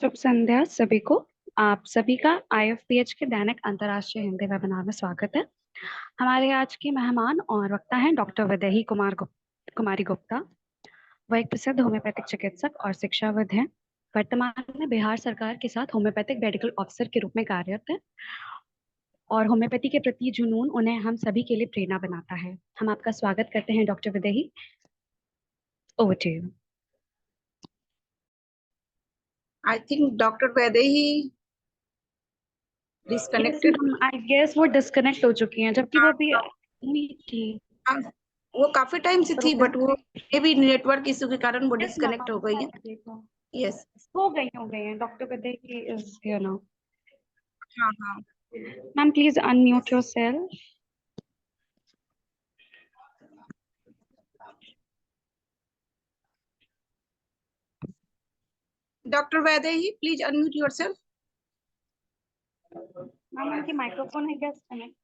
शुभ संध्या सभी को। आप सभी का IFPH के दैनिक अंतर्राष्ट्रीय हिंदी वेबिनार में स्वागत है। हमारे आज के मेहमान और वक्ता हैं डॉक्टर वैदेही कुमारी गुप्ता। वह एक प्रसिद्ध होम्योपैथिक चिकित्सक और शिक्षाविद हैं। वर्तमान में बिहार सरकार के साथ होम्योपैथिक मेडिकल ऑफिसर के रूप में कार्यरत है और होम्योपैथी के प्रति जुनून उन्हें हम सभी के लिए प्रेरणा बनाता है। हम आपका स्वागत करते हैं doctor Vaidehi. Over to you. I think Dr. Vaidehi disconnected. I guess वो डिस्कनेक्ट हो चुकी हैं, जबकि वो अभी नहीं थी। हाँ, वो काफी टाइम से थी, बट वो मे भी नेटवर्क इशू के कारण वो Yes, ma'am, डिस्कनेक्ट हो गई है। यस, हो गई हैं। Doctor Vaidehi is here now. हाँ हाँ। Ma'am please unmute yourself. Doctor Vaidehi, please unmute yourself. Ma'am उनकी माइक्रोफोन है क्या connect?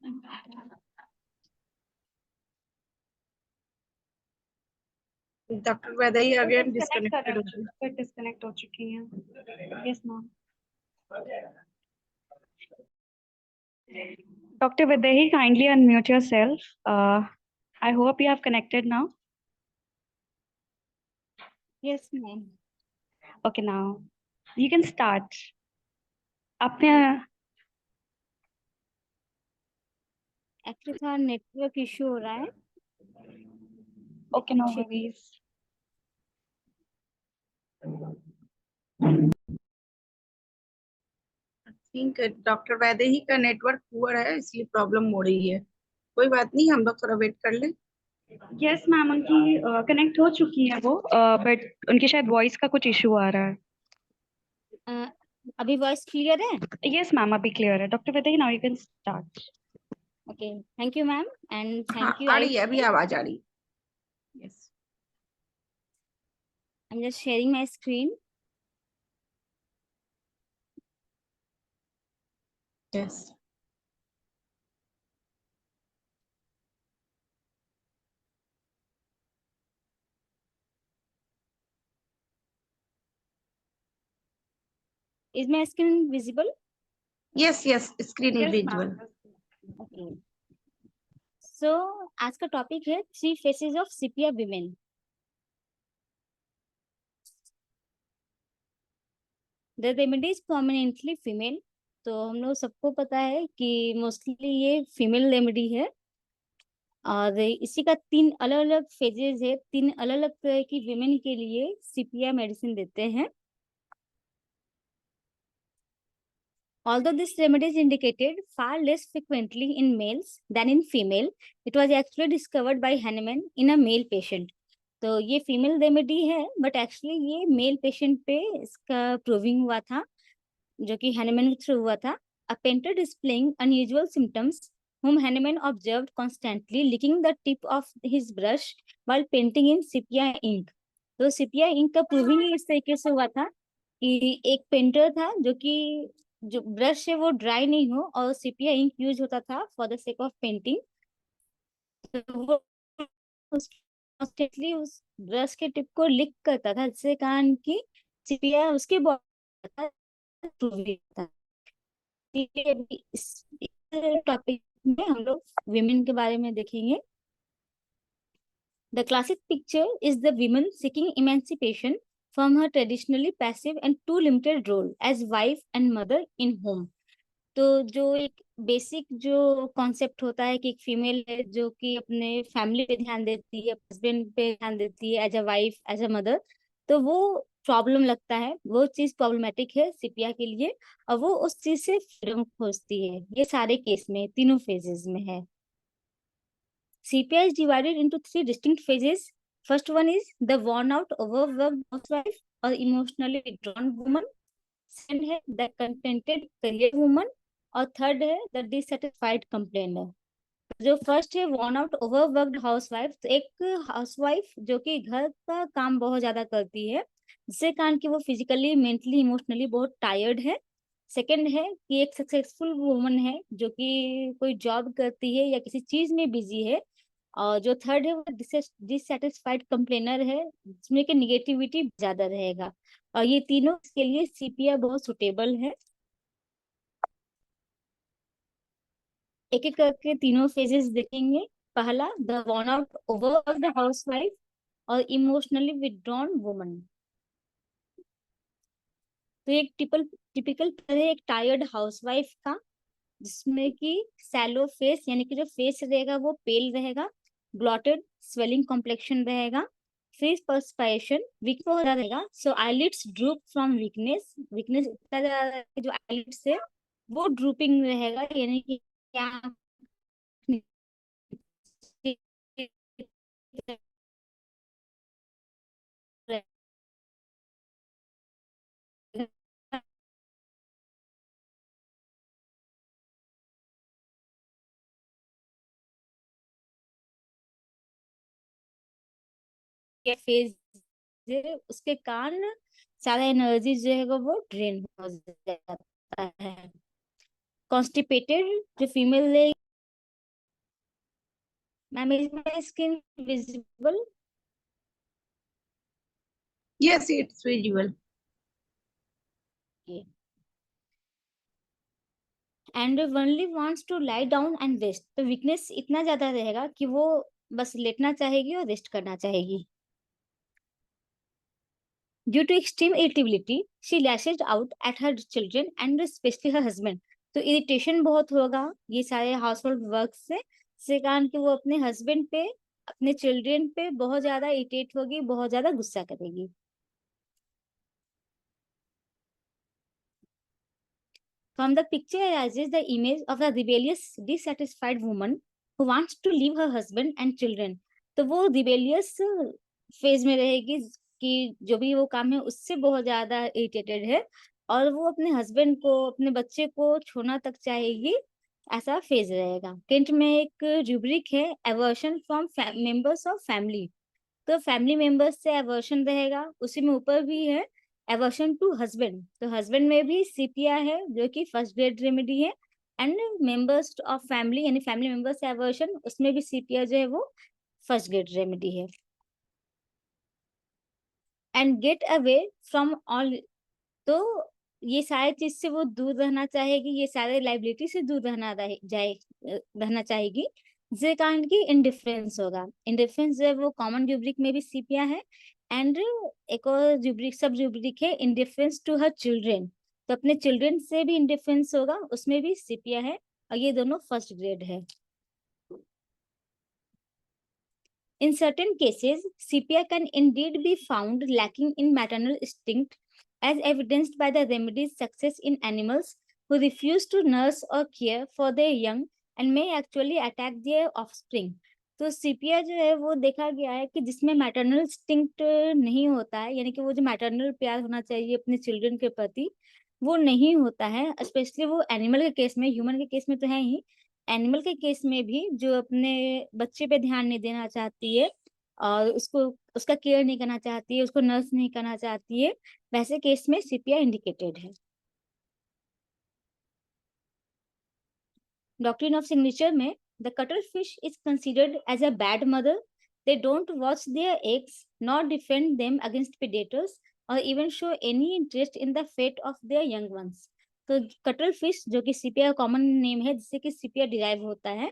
Doctor Vaidehi again disconnected हो गई। फिर डिस्कनेक्ट हो चुकी हैं। Yes ma'am. Doctor Vaidehi kindly unmute yourself. I hope you have connected now. Yes, ma'am. Okay now you can start. आपने एक्चुअली थोड़ा नेटवर्क इशू हो रहा है। Okay no worries. Think doctor Vaidehi का नेटवर्क पुअर है, इसलिए प्रॉब्लम हो रही है। कोई बात नहीं, हम लोग थोड़ा वेट कर ले। यस मैम उनकी कनेक्ट हो चुकी है वो, बट उनकी शायद वॉइस का कुछ इशू आ रहा है। अभी वॉइस क्लियर है? यस मैम अभी क्लियर है। Doctor Vaidehi now you can start. Okay, thank you ma'am and हाँ, थैंक यू। आ रही है, अभी आवाज आ रही है। Yes I am just sharing my screen. Yes. Is my screen visible? Yes yes, screen is visual. Okay, so आज का टॉपिक है 3 faces of sepia women. The remedy is prominently female. तो हम लोग सबको पता है कि मोस्टली ये फीमेल रेमेडी है और इसी का 3 अलग अलग फेजेस है। 3 अलग अलग तरह की विमेन के लिए सीपिया मेडिसिन देते हैं। Although this remedy is indicated far less frequently in males than in female, it was actually discovered by Hahnemann in a male patient. तो ये फीमेल रेमेडी है, बट एक्चुअली ये मेल पेशेंट पे इसका प्रूविंग हुआ था, जो कि हैनेमैन के थ्रू हुआ था। A painter displaying unusual symptoms, whom Hahnemann observed constantly licking the tip of his brush while painting in sepia ink. तो sepia ink का प्रूविंग इस तरीके से हुआ था कि एक पेंटर था जो कि जो ब्रश है वो ड्राई नहीं हो और सिपिया इंक यूज होता था for the sake of painting. तो वो कॉन्स्टेंटली उस ब्रश के टिप को लिक करता था, जिससे कारण की सिपिया उसके बॉडी था। ठीक है, अभी इस टॉपिक में हम लोग विमेन के बारे में देखेंगे। The classic picture is the woman seeking emancipation from her traditionally passive and too limited role as wife and mother in home. तो जो एक बेसिक जो कॉन्सेप्ट होता है कि एक फीमेल है जो कि अपने फैमिली पे ध्यान देती है, हस्बैंड पे ध्यान देती है as a wife, as a mother, तो वो प्रॉब्लम लगता है, वो चीज प्रॉब्लमेटिक है सिपिया के लिए और वो उस चीज से फ्रीडम खोजती है। ये सारे केस में तीनों फेजेस में है। CPI is divided into 3 distinct phases. First one is the worn out, overworked housewife or emotionally withdrawn woman. Second है the contented career woman और थर्ड है the dissatisfied complainer. जो फर्स्ट है worn out, overworked housewife, तो एक housewife जो कि घर का काम बहुत ज्यादा करती है, जिससे कारण कि वो फिजिकली, मेंटली, इमोशनली बहुत टायर्ड है। सेकंड है कि एक सक्सेसफुल वुमन है जो कि कोई जॉब करती है या किसी चीज में बिजी है। और जो थर्ड है वो डिससेटिस्फाइड कंप्लेनर है, जिसमें कि निगेटिविटी ज्यादा रहेगा। और ये तीनों के लिए सीपीआर बहुत सुटेबल है। एक एक करके तीनों फेजेस देखेंगे। पहला, the one out over the housewife और इमोशनली विथड्रॉन वुमन। तो एक टिपिकल है एक टायर्ड हाउसवाइफ का, जिसमें कि सैलो फेस, यानी कि जो फेस रहेगा वो पेल रहेगा, ब्लॉटेड स्वेलिंग कॉम्प्लेक्शन रहेगा, फेस पर्सपायरेशन वीक हो रहेगा। So eyelids droop from weakness, weakness इतना ज्यादा है कि जो आईलिड्स है वो ड्रूपिंग रहेगा, यानी कि क्या फेज उसके कारण सारा एनर्जी जो है वो ड्रेन हो जाता है। कॉन्स्टिपेटेड जो फीमेल है, ma'am is my skin visible? Yes, it's visual. And only wants to lie down and rest. तो वीकनेस इतना ज्यादा रहेगा कि वो बस लेटना चाहेगी और रेस्ट करना चाहेगी। Due to extreme irritability she lashes out at her children and especially her husband. तो इरिटेशन बहुत होगा ये सारे हाउस होल्ड वर्क से, जिसके कारण कि वो अपने हस्बैंड पे, अपने चिल्ड्रन पे बहुत ज्यादा इरिटेट होगी, बहुत ज्यादा गुस्सा करेगी। From the picture arises the image of a rebellious, dissatisfied woman who wants to leave her husband and children. तो वो rebellious फेज में रहेगी कि जो भी वो काम है उससे बहुत ज्यादा इरिटेटेड है, और वो अपने हस्बैंड को, अपने बच्चे को छोड़ना तक चाहेगी, ऐसा फेज रहेगा। केंट में एक रूब्रिक है, aversion from members of family. तो फैमिली मेंबर्स से एवर्शन रहेगा, उसी में ऊपर भी है एवर्शन टू हस्बैंड। तो हस्बैंड में भी सीपीआर है जो कि फर्स्ट ग्रेड रेमेडी है, एंड मेंबर्स ऑफ फैमिली यानी फैमिली मेंबर्स से एवर्शन, उसमें भी सीपीआर जो है वो फर्स्ट ग्रेड रेमेडी है। And get away from all, तो ये सारे चीज से वो दूर रहना चाहेगी, ये सारे लाइबिलिटी से दूर रहना चाहेगी, जिसके कारण की इंडिफरेंस होगा। इंडिफरेंस जो है वो कॉमन रूब्रिक में भी सीपिया है, एंड एक और रूब्रिक, सब रूब्रिक है इंडिफरेंस टू हर चिल्ड्रेन। तो अपने चिल्ड्रेन से भी इंडिफरेंस होगा, उसमें भी सीपिया है, और ये दोनों फर्स्ट ग्रेड है। In certain cases, CPR can indeed be found lacking in maternal instinct, as evidenced by the remedy's success in animals who refuse to nurse or care for their young and may actually attack their offspring. तो CPR जो है वो देखा गया है कि जिसमें maternal instinct नहीं होता है, यानी कि वो जो मैटरनल प्यार होना चाहिए अपने चिल्ड्रन के प्रति वो नहीं होता है, स्पेशली वो एनिमल के केस में, ह्यूमन के केस में तो है ही, एनिमल के केस में भी जो अपने बच्चे पे ध्यान नहीं देना चाहती है और उसको, उसका केयर नहीं करना चाहती है, उसको नर्स नहीं करना चाहती है, वैसे केस में सीपीआर इंडिकेटेड है। डॉक्ट्रिन ऑफ सिग्नेचर में the cuttle fish is considered as a bad mother. They don't watch their eggs not defend them against predators और even show any interest in the fate of their young ones. तो cuttle fish जो कि CPR common name है जिससे कि CPR derive होता है,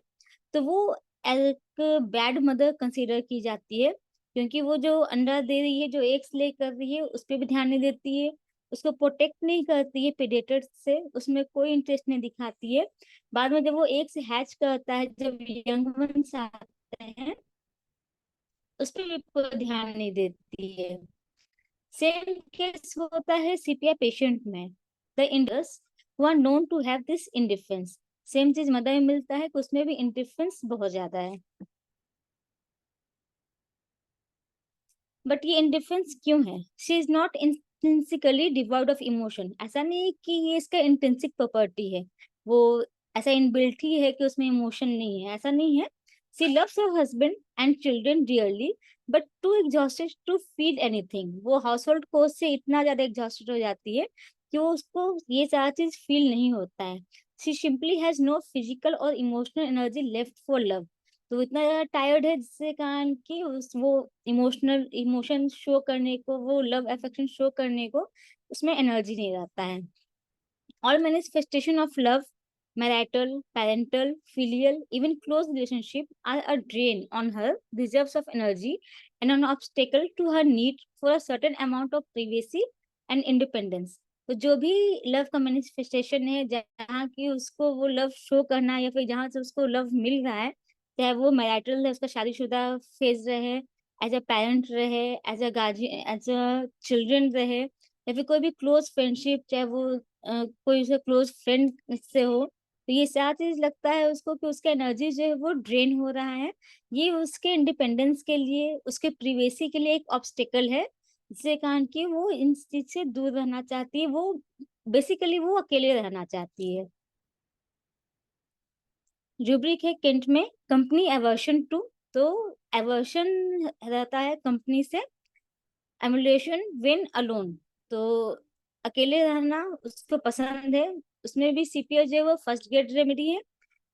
तो वो एक बैड मदर कंसीडर की जाती है, क्योंकि वो जो अंडा दे रही है, जो एग्स ले कर रही है, उस पर भी ध्यान नहीं देती है, उसको प्रोटेक्ट नहीं करती है प्रेडेटर से, उसमें कोई इंटरेस्ट नहीं दिखाती है। बाद में जब वो एग्स हैच करता है, जब यंग वंस आते हैं, उस पर भी कोई ध्यान नहीं देती है। सेम केस होता है सीपीआर पेशेंट में। The indus who are known to have this indifference, same चीज मदर में मिलता है कि उसमें भी इंडिफरेंस बहुत ज्यादा है। बट ये इंडिफरेंस क्यों है? She is not intrinsically devoid of emotion. ऐसा नहीं है कि ये इसका इंट्रिंसिक प्रॉपर्टी है, वो ऐसा इनबिल्ट ही है कि उसमें इमोशन नहीं है, ऐसा नहीं है। She loves her husband and children dearly but too exhausted to feel anything. वो हाउस होल्ड कोर्स से इतना ज्यादा एग्जॉस्टेड हो जाती है कि वो, उसको ये सारा चीज फील नहीं होता है। She simply has no physical और emotional energy left for love. तो इतना ज्यादा टायर्ड है जिससे कारण कि उस वो इमोशन शो करने को, वो लव अफेक्शन शो करने को उसमें एनर्जी नहीं रहता है। All manifestation of love, marital, parental, filial, even close relationship are a drain on her reserves of energy and an obstacle to her need for a certain amount of privacy and independence. तो जो भी love का manifestation है, जहाँ की उसको वो love show करना है या फिर जहाँ से उसको लव मिल रहा है, चाहे वो मैरिटल है, उसका शादीशुदा फेज रहे, एज अ पेरेंट रहे, as a guardian, as a children रहे, या फिर कोई भी क्लोज फ्रेंडशिप, चाहे वो कोई उसे क्लोज फ्रेंड से हो, तो ये सारा चीज लगता है उसको कि उसका एनर्जी जो है वो ड्रेन हो रहा है। ये उसके इंडिपेंडेंस के लिए, उसके प्रिवेसी के लिए एक ऑब्स्टेकल है, जिसके कारण कि वो इन चीज से दूर रहना चाहती है। वो बेसिकली वो अकेले रहना चाहती है। रूब्रिक है केंट में कंपनी एवर्शन टू। तो एवर्शन रहता है कंपनी से, एमुलेशन व्हेन अलोन। तो अकेले रहना उसको पसंद है। उसमें भी सीपीआर जो है वो फर्स्ट ग्रेड रेमेडी है।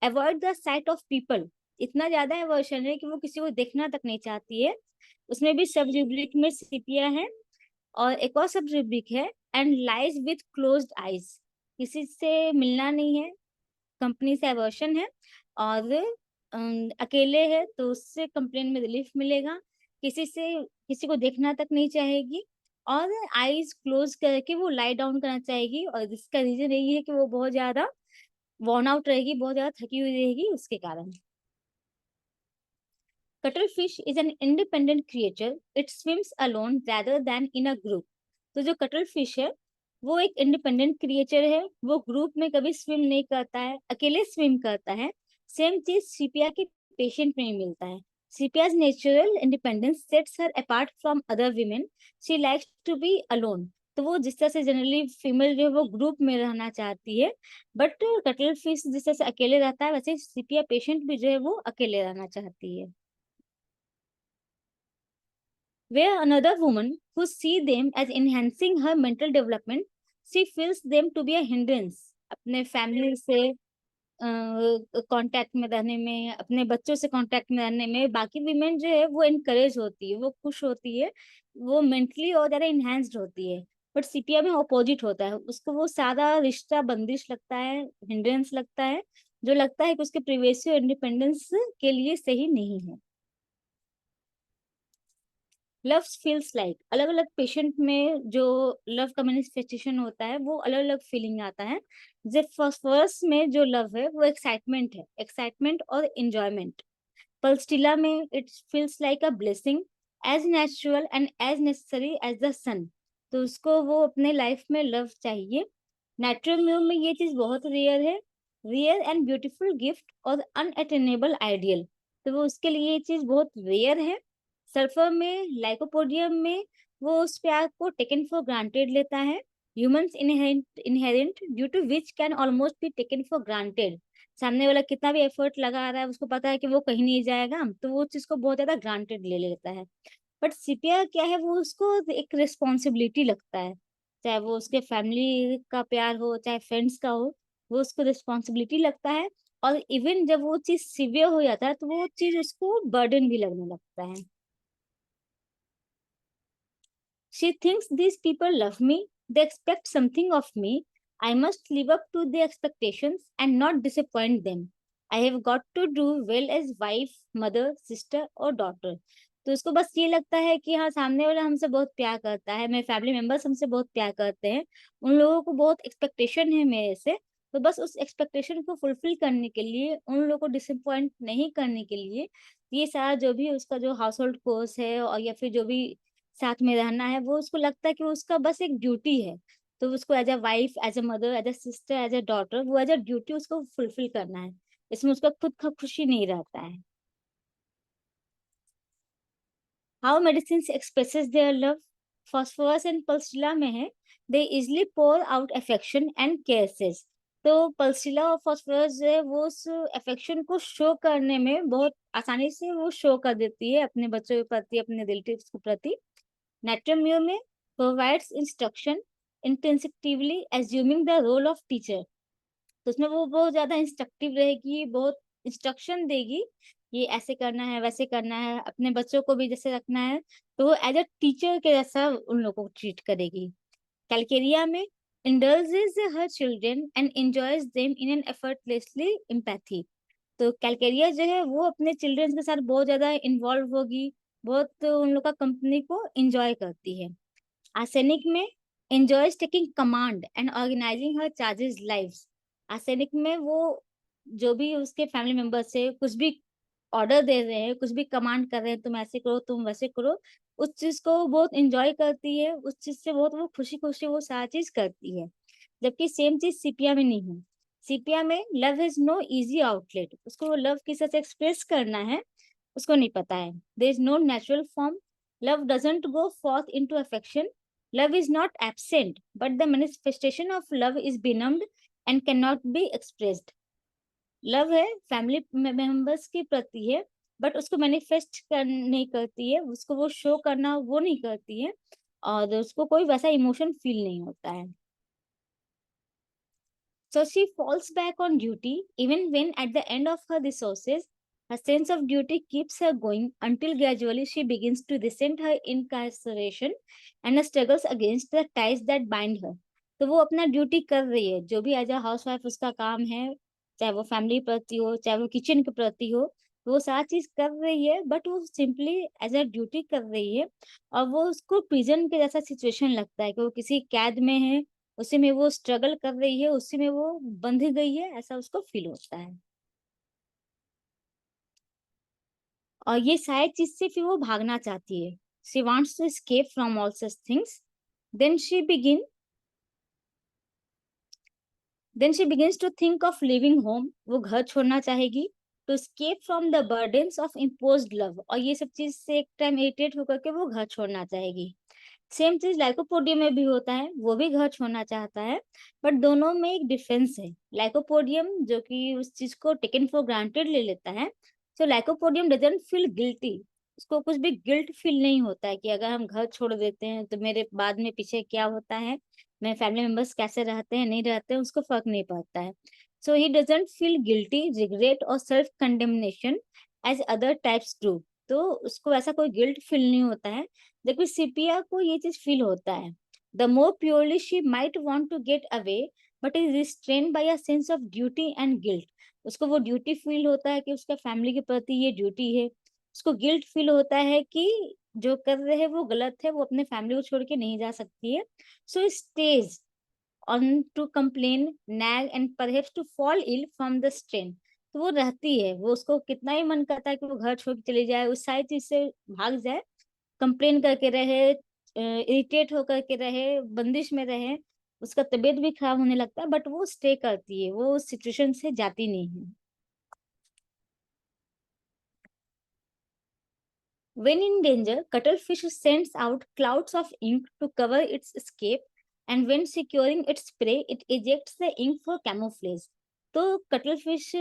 Avoid the site of people, इतना ज्यादा एवर्शन है कि वो किसी को देखना तक नहीं चाहती है। उसमें भी सब रूब्रिक में सीपीआर है। और एक और सब रूब्रिक है and lies with closed eyes, किसी से मिलना नहीं है, कंपनी से एवर्शन है। और अकेले है तो उससे कंप्लेन में रिलीफ मिलेगा, किसी को देखना तक नहीं चाहेगी, और आईज क्लोज करके वो लाई डाउन करना चाहेगी। और इसका रीजन यही है कि वो बहुत ज्यादा वॉर्न आउट रहेगी, बहुत ज्यादा थकी हुई रहेगी उसके कारण। Cuttlefish is an independent creature. It swims alone rather than in a group. तो जो कटलफिश है वो एक इंडिपेंडेंट क्रिएचर है। वो ग्रुप में कभी स्विम नहीं करता है, अकेले स्विम करता है। सेम चीज सीपिया के पेशेंट में ही मिलता है। Sepia's natural independence sets her apart from other women. She likes to be alone. तो वो जिस तरह से जनरली फीमेल जो है वो ग्रुप में रहना चाहती है, बट कटल फिश जिस तरह से अकेले रहता है, वैसे सीपिया पेशेंट भी जो है वो अकेले रहना चाहती है। Where another woman who see them as enhancing her mental development, she feels them to be a hindrance अपने फैमिली से कांटेक्ट में रहने में, अपने बच्चों से कांटेक्ट में रहने में। बाकी वीमेन जो है वो इनकरेज होती है, वो खुश होती है, वो मेंटली और ज्यादा इनहेंस्ड होती है। बट सीपिया में अपोजिट होता है, उसको वो सारा रिश्ता बंदिश लगता है, हिंड्रेंस लगता है, जो लगता है कि उसके प्रिवेसी और इंडिपेंडेंस के लिए सही नहीं है। लव फील्स लाइक, अलग अलग पेशेंट में जो लव का मैनिफेस्टेशन होता है वो अलग अलग फीलिंग आता है। जैसे फर्स्ट में जो लव है वो एक्साइटमेंट है, एक्साइटमेंट और इंजॉयमेंट। पल्स्टिला में it feels like a blessing, as natural and as necessary as the sun. तो उसको वो अपने लाइफ में लव चाहिए। नेचुरल म्यू में ये चीज बहुत रेयर है, रेयर एंड ब्यूटीफुल गिफ्ट और अनअटेनेबल आइडियल। तो वो उसके लिए ये चीज बहुत रेयर है। सल्फर में, लाइकोपोडियम में वो उस प्यार को टेकन फॉर ग्रांटेड लेता है। Humans inherent due to which can almost be taken for granted. सामने वाला कितना भी एफर्ट लगा रहा है, उसको पता है कि वो कहीं नहीं जाएगा, तो वो चीज को बहुत ज्यादा ग्रांटेड ले लेता है। बट सीपिया क्या है, वो उसको एक रिस्पॉन्सिबिलिटी लगता है, चाहे वो उसके फैमिली का प्यार हो चाहे फ्रेंड्स का हो, वो उसको रिस्पॉन्सिबिलिटी लगता है। और इवन जब वो चीज सिवियर हो जाता है तो वो चीज उसको बर्डन भी लगने लगता है। She thinks these people love me, they expect something of me. I must live up to their expectations and not disappoint them. I have got to do well as wife, mother, sister और daughter. तो उसको बस ये लगता है कि हाँ, सामने वाला हमसे बहुत प्यार करता है, मेरे फैमिली मेंबर्स हमसे बहुत प्यार करते हैं, उन लोगों को बहुत एक्सपेक्टेशन है मेरे से। तो बस उस एक्सपेक्टेशन को फुलफिल करने के लिए, उन लोगों को डिसअपॉइंट नहीं करने के लिए, ये सारा जो भी उसका जो हाउस होल्ड कोर्स है और या फिर जो भी साथ में रहना है, वो उसको लगता है कि उसका बस एक ड्यूटी है। तो उसको as a wife, as a mother, as a sister, as a daughter, वो एज अ ड्यूटी उसको फुलफिल करना है। इसमें उसका खुद का खुशी नहीं रहता है। How medicine expresses their love, phosphorus and pulsatilla में है they easily pour out affection and caresses. तो पल्सिला और फॉस्फोरस जो है वो उस अफेक्शन को शो करने में बहुत आसानी से वो शो कर देती है अपने बच्चों के प्रति, अपने रिलेटिव्स के प्रति। Natramium में provides instruction intensively assuming the role of teacher। तो उसमें वो बहुत ज्यादा इंस्ट्रक्टिव रहेगी, बहुत इंस्ट्रक्शन देगी ये ऐसे करना है, वैसे करना है, अपने बच्चों को भी जैसे रखना है, तो वो एज अ टीचर के जैसा उन लोगों को ट्रीट करेगी। कैलकेरिया में indulges her children and enjoys them in an effortlessly empathy। तो कैलकेरिया जो है वो अपने चिल्ड्रंस के साथ बहुत ज्यादा इन्वॉल्व होगी, बहुत उन लोग का कंपनी को एंजॉय करती है। आर्सेनिक में enjoys taking command and organizing her charges lives। Arsenic में वो जो भी उसके फैमिली मेंबर से कुछ भी ऑर्डर दे रहे हैं, कुछ भी कमांड कर रहे हैं, तुम ऐसे करो, तुम वैसे करो, उस चीज को वो बहुत इंजॉय करती है, उस चीज से बहुत वो खुशी खुशी वो सारा चीज करती है। जबकि सेम चीज सीपिया में नहीं है। सीपिया में love is no easy outlet, उसको वो लव किस तरह से एक्सप्रेस करना है उसको नहीं पता है। There is no natural form, love doesn't go forth into affection, love is not absent but the manifestation of love is benumbed and can not be expressed. Love है फैमिली मेंबर्स के प्रति है, बट उसको manifest कर नहीं करती है, उसको वो शो करना वो नहीं करती है, और उसको कोई वैसा इमोशन फील नहीं होता है। So she falls back on duty even when at the end of her resources, her sense of duty keeps her going until gradually she begins to resent her incarceration and struggles against the ties that bind her। तो वो अपना duty कर रही है, जो भी as a house wife उसका काम है, चाहे वो फैमिली प्रति हो, चाहे वो किचन के प्रति हो, वो सारा चीज कर रही है, बट वो सिंपली एज अ ड्यूटी कर रही है। और वो उसको प्रिजन के जैसा सिचुएशन लगता है कि वो किसी कैद में है, उसी में वो स्ट्रगल कर रही है, उसी में वो बंध गई है, ऐसा उसको फील होता है। और ये सारी चीज से फिर वो भागना चाहती है। She wants to escape from all such things. Then she begin then she begins to think of living home. वो घर छोड़ना चाहेगी to escape from the burdens of imposed love. और ये सब चीज से एक टाइम इरिटेट होकर के वो घर छोड़ना चाहेगी। सेम चीज लाइकोपोडियम में भी होता है, वो भी घर छोड़ना चाहता है, बट दोनों में एक डिफरेंस है। लाइकोपोडियम जो कि उस चीज को टेकन फॉर ग्रांटेड ले लेता है, तो लाइकोपोडियम डजंट फील गिल्टी। उसको कुछ भी गिल्ट फील नहीं होता है कि अगर हम घर छोड़ देते हैं तो मेरे बाद में पीछे क्या होता है, मेरे फैमिली मेंबर्स कैसे रहते हैं नहीं रहते हैं, उसको फर्क नहीं पड़ता है। So he doesn't feel guilty, regret और self condemnation as other types do. तो उसको ऐसा कोई गिल्ट फील नहीं होता है, जबकि सीपिया को ये चीज फील होता है। The more purely she might want to get away but is restrain by a sense of duty and guilt. उसको वो ड्यूटी फील होता है कि उसका फैमिली के प्रति ये ड्यूटी है, उसको गिल्ट फील होता है कि जो कर रहे हैं वो गलत है, वो अपने फैमिली को छोड़ के नहीं जा सकती है। So stage on to complain, nag and perhaps to fall ill from the strain. तो वो रहती है, वो उसको कितना ही मन करता है कि वो घर छोड़ के चली जाए, उस सारी चीज से भाग जाए, कंप्लेन करके रहे, इरिटेट होकर के रहे, बंदिश में रहे, उसका तबीयत भी खराब होने लगता है, बट वो स्टे करती है, वो उस सिचुएशन से जाती नहीं है। When in danger, cuttlefish sends out clouds of ink to cover its escape, and when securing its prey, it ejects the ink for camouflage। तो कटलफिश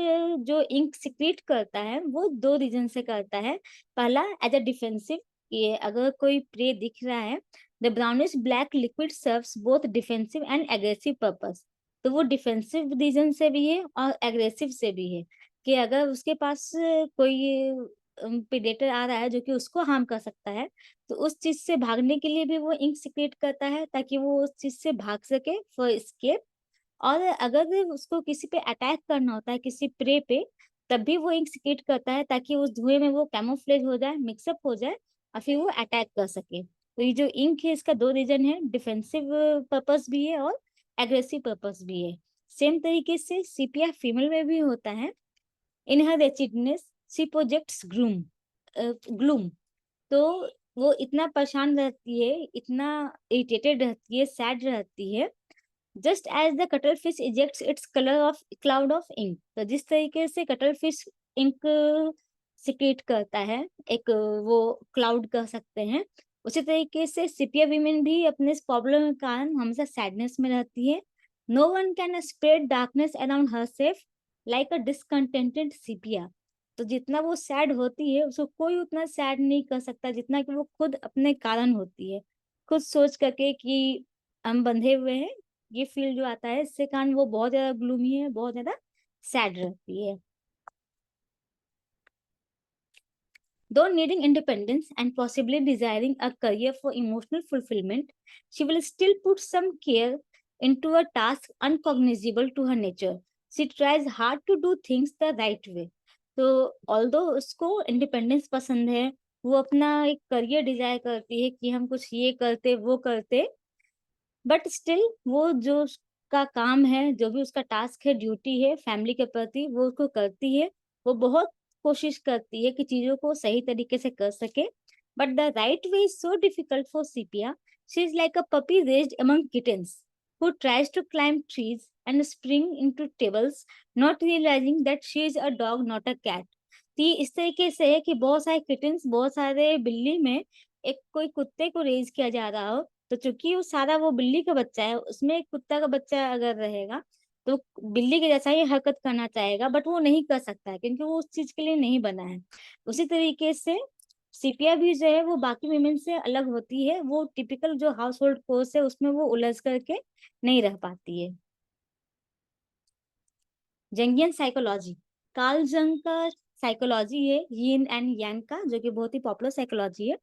जो इंक सिक्रीट करता है वो दो रीजन से करता है। पहला एज अ डिफेंसिव, ये अगर कोई प्रे दिख रहा है, the brownish black liquid serves both defensive and aggressive purpose. तो वो डिफेंसिव रीजन से भी है और एग्रेसिव से भी है, कि अगर उसके पास कोई प्रेडेटर आ रहा है जो कि उसको हार्म कर सकता है, तो उस चीज से भागने के लिए भी वो इंक सिक्रेट करता है ताकि वो उस चीज से भाग सके फॉर एस्केप। और अगर उसको किसी पे अटैक करना होता है, किसी प्रे पे, तब भी वो इंक सिक्रेट करता है ताकि उस धुएं में वो कैमोफ्लेज हो जाए, मिक्सअप हो जाए, और फिर वो अटैक कर सके। तो ये जो इंक है इसका दो रीजन है, डिफेंसिव पर्पस भी है और एग्रेसिव पर्पस भी है। सेम तरीके से सीपिया फीमेल में भी होता है। इन हर रेचिडनेस शी प्रोजेक्ट्स ग्लूम। तो वो इतना परेशान रहती है, इतना इरिटेटेड रहती है, सैड रहती है, just as the cuttle fish ejects its colour of cloud of ink. तो जिस तरीके से कटल फिश इंक सिक्रेट करता है, एक वो क्लाउड कह सकते हैं, उसी तरीके से सिपिया वीमेन भी अपने इस प्रॉब्लम के कारण हमेशा सैडनेस में रहती है। No one can spread darkness around herself like a discontented sepia. तो जितना वो सैड होती है उसको कोई उतना सैड नहीं कर सकता जितना कि वो खुद अपने कारण होती है, खुद सोच करके कि हम बंधे हुए हैं, ये फील जो आता है इससे कारण वो बहुत ज्यादा ग्लूमी है, बहुत ज्यादा सैड रहती है। Though needing independence and possibly desiring a career for emotional fulfillment, she will still put some care into a task uncognizable to her nature. She tries hard to do things the right way. तो although उसको independence पसंद है, वो अपना एक career Dzire करती है कि हम कुछ ये करते वो करते, बट स्टिल वो जो उसका काम है, जो भी उसका टास्क है, ड्यूटी है फैमिली के प्रति, वो उसको करती है। वो बहुत कोशिश करती है कि चीजों को सही तरीके से कर सके, but the right way is so difficult for sepia. She is like a puppy raised among kittens who tries to climb trees and spring into tables, not realizing that she is a dog, not a cat. तो ये इस तरीके से है कि बहुत सारे kittens, बहुत सारे बिल्ली में एक कोई कुत्ते को रेज किया जा रहा हो, तो चूंकि वो सारा वो बिल्ली का बच्चा है, उसमें एक कुत्ता का बच्चा अगर रहेगा तो बिल्ली के जैसा ही हरकत करना चाहेगा, बट वो नहीं कर सकता है क्योंकि वो उस चीज के लिए नहीं बना है. उसी तरीके से सीपिया भी जो है वो बाकी विमेन से अलग होती है. वो टिपिकल जो हाउस होल्ड कोर्स है उसमें वो उलझ करके नहीं रह पाती है. जंगियन साइकोलॉजी, कार्ल जंग का साइकोलॉजी है यिन एंड यांग का, जो कि बहुत ही पॉपुलर साइकोलॉजी है.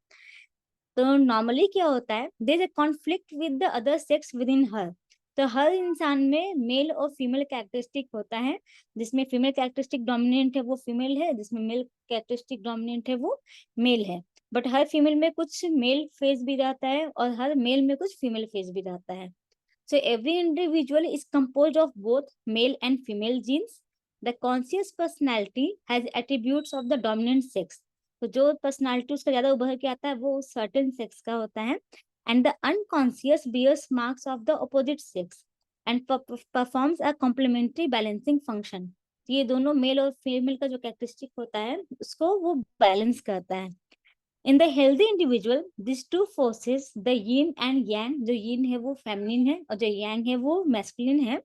तो नॉर्मली क्या होता है, there is a conflict with the other sex within her. तो हर इंसान में मेल और फीमेल कैरेक्टरिस्टिक होता है, जिसमें फीमेल कैरेक्टरिस्टिक डोमिनेंट है वो फीमेल है, जिसमें मेल कैरेक्टरिस्टिक डोमिनेंट है वो मेल है. बट हर फीमेल में कुछ मेल फेस भी रहता है और हर मेल में कुछ फीमेल फेस भी रहता है. So every individual is composed of both male and female genes. The conscious personality has attributes of the dominant sex. तो जो पर्सनालिटी उसका ज्यादा उभर के आता है वो सर्टेन सेक्स का होता है. And the unconscious bears marks of the opposite sex and performs a complementary balancing function. ये दोनों मेल और फीमेल का जो कैरेक्टरिस्टिक होता है उसको वो बैलेंस करता है. In the healthy individual this two forces the yin and yang, जो यिन है वो फेमिनिन है और जो यांग है वो मैस्कुलिन है,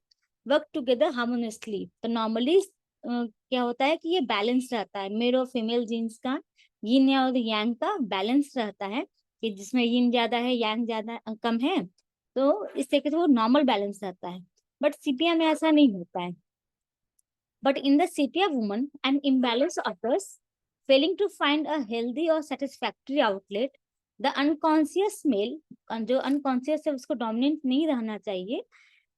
वर्क टुगेदर हार्मोनियसली. तो नॉर्मली क्या होता है कि ये बैलेंस रहता है, मेल और फीमेल जीन्स का, यिन और यांग का बैलेंस रहता है, कि जिसमें यिन ज्यादा है यांग ज्यादा कम है, तो इस तरीके से वो नॉर्मल बैलेंस रहता है. बट सीपिया में ऐसा नहीं होता है. But in the sepia woman, an imbalance occurs, failing to find a healthy or satisfactory outlet. The unconscious male, जो unconscious है उसको dominant नहीं रहना चाहिए,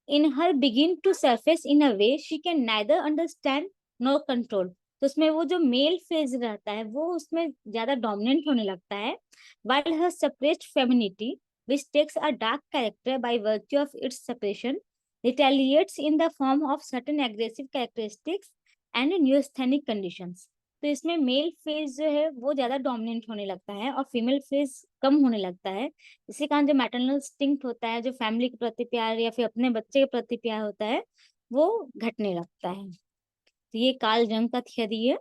in her begin to surface in a way she can neither understand nor control. तो उसमें वो जो मेल फेज रहता है वो उसमें ज्यादा डोमिनेंट होने लगता है, while her suppressed femininity, which takes a dark character by virtue of its suppression, retaliates in the form of certain aggressive characteristics and neurasthenic conditions. तो इसमें मेल फेज जो है वो ज्यादा डोमिनेंट होने लगता है और फीमेल फेज कम होने लगता है. इसी कारण जो मैटरनल इंस्टिंक्ट होता है, जो फैमिली के प्रति प्यार या फिर अपने बच्चे के प्रति प्यार होता है, वो घटने लगता है. तो ये कार्ल जंग का थियरी है.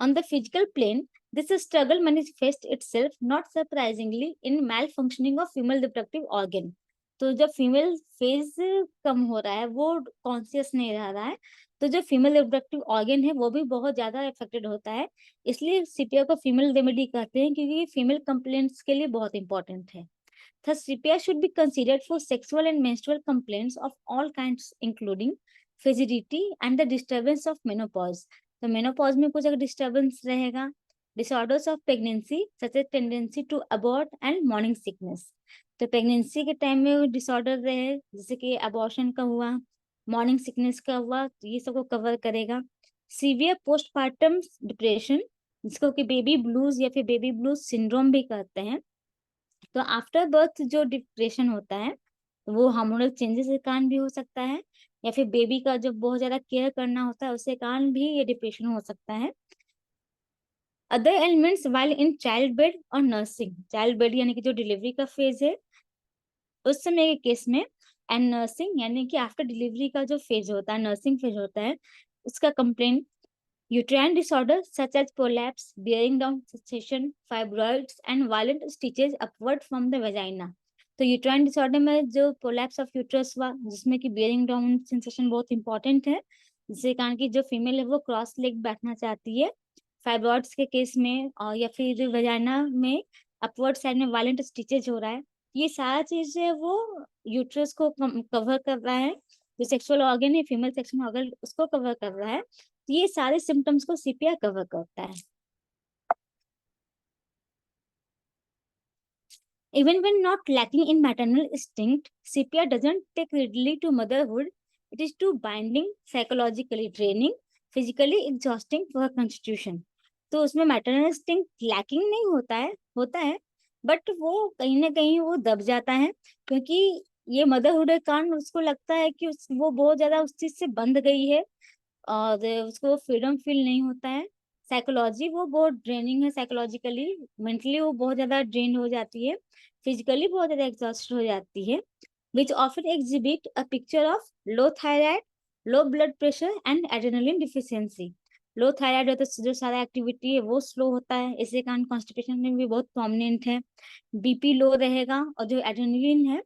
On the physical plane, this struggle manifests itself not surprisingly in malfunctioning of female reproductive organ. तो जब फीमेल फेज कम हो रहा है, वो कॉन्शियस नहीं रह रहा है, तो जो फीमेल रिप्रोडक्टिव ऑर्गन है वो भी बहुत ज्यादा इफेक्टेड होता है. इसलिए सीपिया को फीमेल रेमेडी कहते हैं, क्योंकि ये फीमेल कंप्लेंट्स के लिए बहुत इंपॉर्टेंट है. Thus, CPR should be considered for sexual and menstrual complaints of all kinds, including frigidity and the disturbance of menopause. तो menopause में कुछ अगर disturbance रहेगा, disorders of pregnancy such as tendency to abort and morning sickness. तो pregnancy के time में disorder रहे, जैसे कि abortion का हुआ, morning sickness का हुआ, तो ये सबको कवर करेगा. Severe postpartum depression, जिसको कि बेबी ब्लूज या फिर बेबी ब्लूज सिंड्रोम भी कहते हैं. तो आफ्टर बर्थ जो डिप्रेशन होता है वो हार्मोनल चेंजेस के कारण भी हो सकता है, या फिर बेबी का जब बहुत ज्यादा केयर करना होता है उसके कारण भी ये डिप्रेशन हो सकता है. Other elements while in child bed और नर्सिंग, चाइल्ड बेड यानी कि जो डिलीवरी का फेज है उस समय के केस में, एंड नर्सिंग यानी कि आफ्टर डिलीवरी का जो फेज होता है, नर्सिंग फेज होता है, उसका complain uterine disorder such as prolapse, bearing down sensation, fibroids and violent stitches upward from the vagina. तो यूट्राइन डिसऑर्डर में जो प्रोलैप्स ऑफ यूट्रस हुआ, जिसमें कि बियरिंग डाउन सेंसेशन बहुत इंपॉर्टेंट है, जिसके कारण की जो फीमेल है वो क्रॉस लेग बैठना चाहती है. फाइब्रॉइड्स के केस में और या फिर वजाइना में अपवर्ड साइड में वायलेंट स्टिचेज हो रहा है, ये सारा चीज है वो यूट्रस को कवर कर रहा है. जो सेक्सुअल ऑर्गन है, फीमेल सेक्सुअल ऑर्गन, उसको कवर कर रहा है. ये सारे सिम्टम्स को सीपिया कवर करता है. Even when not lacking in maternal instinct, CPR doesn't take readily to motherhood. It is too binding, psychologically draining, physically exhausting for her constitution. तो उसमें मैटरनल इंस्टिंक्ट लैकिंग नहीं होता है बट वो कहीं ना कहीं वो दब जाता है, क्योंकि ये मदरहुड के कारण उसको लगता है कि वो बहुत ज्यादा उस चीज से बंध गई है और उसको फ्रीडम फील नहीं होता है। साइकोलॉजी वो बहुत ड्रेनिंग है, साइकोलॉजिकली मेंटली वो बहुत ज्यादा ड्रेन हो जाती है, फिजिकली बहुत ज्यादा एग्जॉस्ट हो जाती है, which often exhibit a picture of low thyroid, low blood pressure and adrenaline deficiency. Low thyroid होता है, जो सारा एक्टिविटी है वो स्लो होता है, इसके कारण कॉन्स्टिपेशन में भी बहुत प्रोमिनेंट है। बीपी लो रहेगा और जो एड्रेनलिन है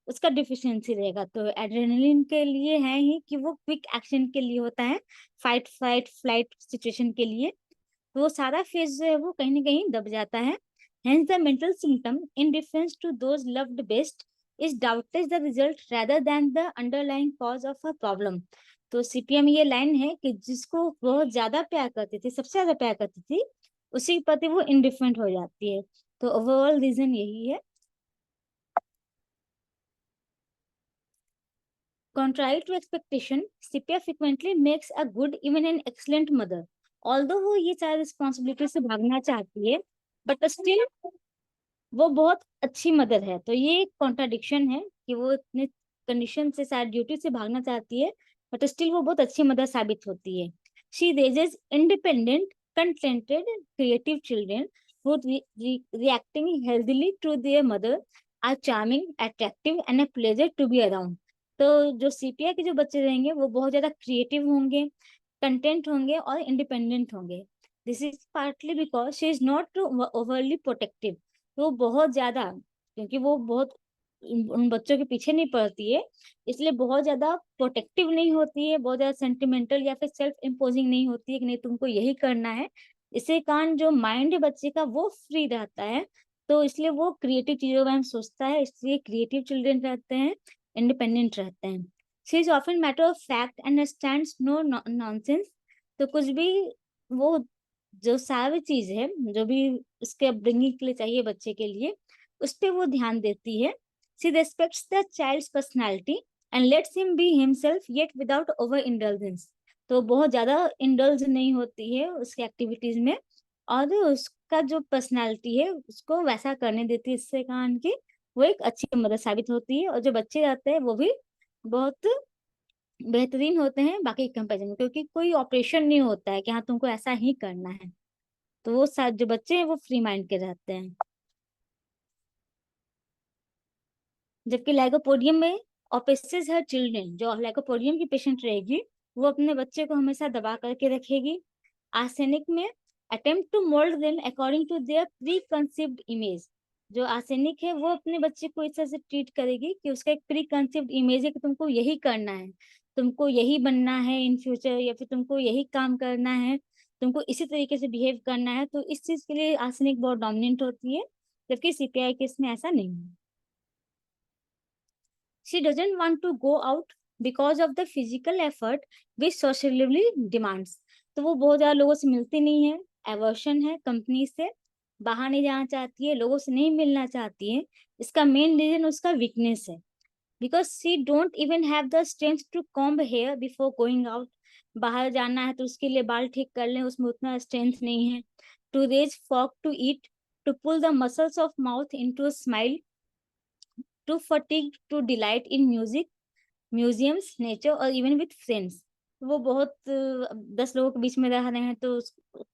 उसका डिफिशियंसी रहेगा। तो एड्रेनलिन के लिए है ही कि वो क्विक एक्शन के लिए होता है, फाइट फाइट फ्लाइट सिचुएशन के लिए। तो वो सारा फेज जो है वो कहीं ना कहीं दब जाता है। Hence the mental symptom in reference to those loved best is doubtless the result rather than the underlying cause of a problem. तो सीपीएम ये लाइन है कि जिसको बहुत ज्यादा प्यार करती थी, सबसे ज्यादा प्यार करती थी, उसी के प्रति वो इंडिफरेंट हो जाती है। तो ओवरऑल रीजन यही है। Contrary to expectation, CPR frequently makes a good, even an excellent mother. Although वो ये सारी रिस्पॉन्सिबिलिटी से भागना चाहती है, बट स्टिल वो बहुत अच्छी मदर है। तो ये एक कॉन्ट्राडिक्शन है कि वो इतने कंडीशन से शायद ड्यूटी से भागना चाहती है, बट स्टिल वो बहुत अच्छी मदर साबित होती है। She raises independent, contented, creative children who reacting healthily to their mother are charming, attractive and a pleasure to be around. तो जो सीपीआई के जो बच्चे रहेंगे वो बहुत ज्यादा क्रिएटिव होंगे, कंटेंट होंगे और इंडिपेंडेंट होंगे। This is partly because she is not overly protective. वो बहुत ज्यादा, क्योंकि वो बहुत उन बच्चों के पीछे नहीं पड़ती है, इसलिए बहुत ज्यादा प्रोटेक्टिव नहीं होती है, बहुत ज्यादा सेंटिमेंटल या फिर सेल्फ इम्पोजिंग नहीं होती है कि नहीं तुमको यही करना है। इसके कारण जो माइंड है बच्चे का वो फ्री रहता है, तो इसलिए वो क्रिएटिव चीजों में सोचता है, इसलिए क्रिएटिव चिल्ड्रन रहते हैं, इंडिपेंडेंट रहते हैं। She is often matter of fact and stands no nonsense. तो कुछ भी वो जो सारी चीज है जो भी उसके अपब्रिंगिंग के लिए चाहिए बच्चे के लिए, उस पर वो ध्यान देती है। She respects the child's personality and lets him be himself yet without over indulgence. तो बहुत ज्यादा इंडल्ज नहीं होती है उसकी एक्टिविटीज में, और उसका जो पर्सनालिटी है उसको वैसा करने देती है, इससे कारण की वो एक अच्छी मदद साबित होती है। और जो बच्चे रहते हैं वो भी बहुत बेहतरीन होते हैं बाकी कंपेरिजन में, क्योंकि कोई ऑपरेशन नहीं होता है कि हाँ तुमको ऐसा ही करना है। तो वो जो बच्चे हैं वो फ्री माइंड के रहते हैं। जबकि लाइकोपोडियम में ऑपेसिस हर चिल्ड्रन, जो लाइकोपोडियम की पेशेंट रहेगी वो अपने बच्चे को हमेशा दबा करके रखेगी। आर्सेनिक में attempt to mould them according to their preconceived image. जो आर्सेनिक है वो अपने बच्चे को इस तरह से ट्रीट करेगी कि उसका एक प्री कंसीव्ड इमेज है कि तुमको यही करना है, तुमको यही बनना है इन फ्यूचर, या फिर तुमको यही काम करना है, तुमको इसी तरीके से बिहेव करना है। तो इस चीज के लिए आर्सेनिक बहुत डोमिनेंट होती है, जबकि सीपीआई केस में ऐसा नहीं है। She doesn't want to go out because of the physical effort which socially demands. तो वो बहुत ज्यादा लोगों से मिलती नहीं है, एवर्शन है कंपनी से, बाहर नहीं जाना चाहती है, लोगों से नहीं मिलना चाहती है। इसका मेन रीजन उसका वीकनेस है, because she don't even have the strength to comb hair before going out. बाहर जाना है तो उसके लिए बाल ठीक कर लें, उसमें उतना स्ट्रेंथ नहीं है। To raise fork to eat, to pull the muscles of mouth into smile, to fatigue to delight in music, museums, nature और इवन विथ फ्रेंड्स। वो बहुत 10 लोगों के बीच में रह रहे हैं तो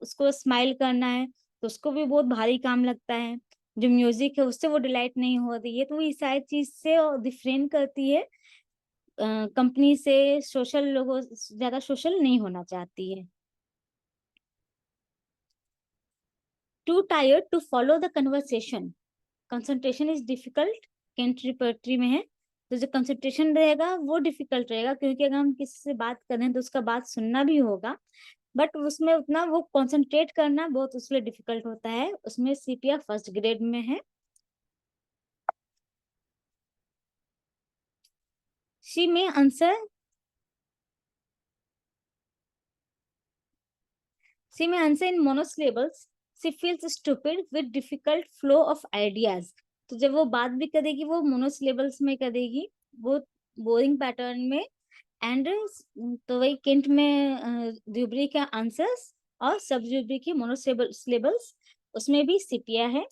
उसको स्माइल करना है तो उसको भी बहुत भारी काम लगता है। जो म्यूजिक है उससे वो डिलाइट नहीं हो रही है, तो वो इस सारी चीज से डिफरेंट करती है कंपनी से। सोशल लोगों ज्यादा सोशल नहीं होना चाहती है। Too tired to follow the conversation, concentration is difficult, Kent repertory में है। तो जो कंसंट्रेशन रहेगा वो डिफिकल्ट रहेगा, क्योंकि अगर हम किसी से बात करें तो उसका बात सुनना भी होगा, बट उसमें उतना वो कंसंट्रेट करना बहुत उसके लिए डिफिकल्ट होता है। उसमें सीपीआर फर्स्ट ग्रेड में है। शी में answer in monosyllables. She feels stupid with difficult flow of ideas. तो जब वो बात भी करेगी वो मोनोसिलेबल्स में करेगी, वो बोरिंग पैटर्न में। एंड तो वही केंट में ड्यूबरी का आंसर्स और सब ड्यूबरी के मोनोसिलेबल्स, उसमें भी सिपिया है।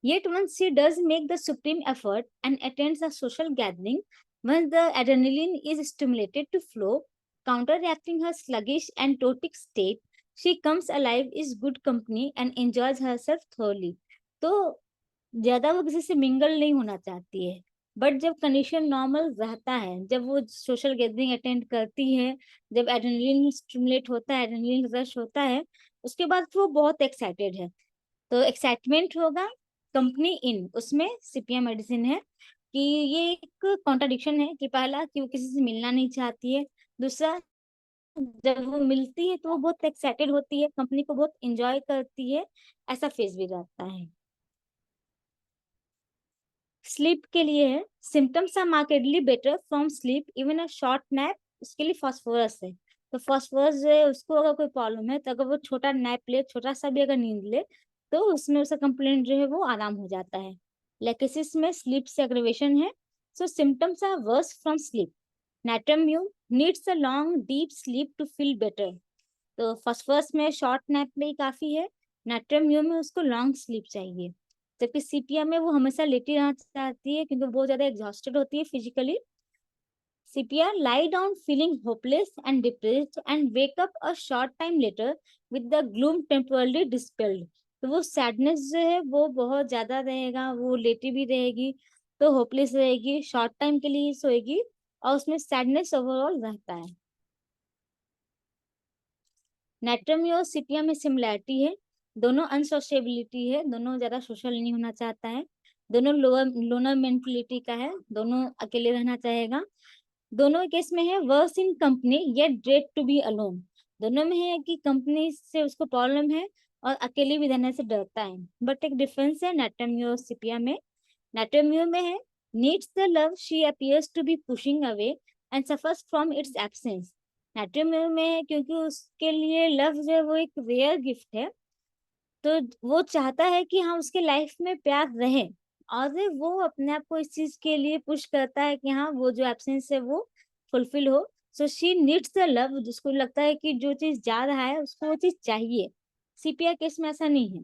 Yet once she does make the supreme effort and attends a social gathering, once the adrenaline is stimulated to flow, counteracting her sluggish and totic state, she comes alive, is good company and enjoys herself thoroughly. तो ज्यादा वो किसी से mingle नहीं होना चाहती है, but जब कंडीशन नॉर्मल रहता है, जब वो सोशल गैदरिंग अटेंड करती है, जब एड्रेनलिन स्टिमुलेट होता है, एड्रेनलिन रश होता है, उसके बाद वो बहुत एक्साइटेड है। तो एक्साइटमेंट होगा, कंपनी इन, उसमें सीपीएम मेडिसिन है कि ये एक कॉन्ट्राडिक्शन है कि पहला कि वो किसी से मिलना नहीं चाहती है, दूसरा जब वो मिलती है तो वो बहुत एक्साइटेड होती है, कंपनी को बहुत एंजॉय करती है, ऐसा फेज भी रहता है। स्लीप के लिए है, symptoms are markedly better from sleep even a short nap, उसके लिए फास्फोरस है। तो फास्फोरस जो है उसको अगर कोई प्रॉब्लम है तो अगर वो छोटा नैप ले, छोटा सा भी अगर नींद ले, तो उसमें उसका कंप्लेंट जो है वो आराम हो जाता है। लेकेसिस में स्लीप से एग्रेवेशन है, so symptoms are worse from sleep. Natrum mur needs a long deep sleep to feel better. तो फास्फोरस में शॉर्ट नैप में ही काफी है, नाइट्रम्यूम में उसको लॉन्ग स्लीप चाहिए। जबकि सीपिया में वो हमेशा लेटी रहना चाहती है क्योंकि बहुत ज्यादा एग्जॉस्टेड होती है physically. Sepia lie down feeling hopeless and depressed and wake up a short time later with the gloom temporarily dispelled. तो वो सैडनेस जो है वो बहुत ज्यादा रहेगा, वो लेटी भी रहेगी तो होपलेस रहेगी, शॉर्ट टाइम के लिए सोएगी और उसमें सैडनेस ओवरऑल रहता है। नाइट्रम और सीपिया में सिमिलैरिटी है, दोनों अनसोशेबिलिटी है, दोनों ज्यादा सोशल नहीं होना चाहता है, दोनों लोनर मेंटलिटी का है, दोनों अकेले रहना चाहेगा। दोनों केस में है worse in company yet dread to be alone. दोनों में है कि कंपनी से उसको प्रॉब्लम है और अकेले भी रहने से डरता है। बट एक डिफरेंस है नाइट्रम और सीपिया में। नाइट्रम में है needs the love she appears to be pushing away and suffers from its absence. Natrum में है क्योंकि उसके लिए लव जो है वो एक रेयर गिफ्ट है, तो वो चाहता है कि हाँ उसके लाइफ में प्यार रहे और वो अपने आप को इस चीज के लिए पुश करता है कि हाँ वो जो एब्सेंस है वो फुलफिल हो। So she needs the love, जिसको लगता है कि जो चीज जा रहा है उसको वो चीज चाहिए। सीपिया केस में ऐसा नहीं है।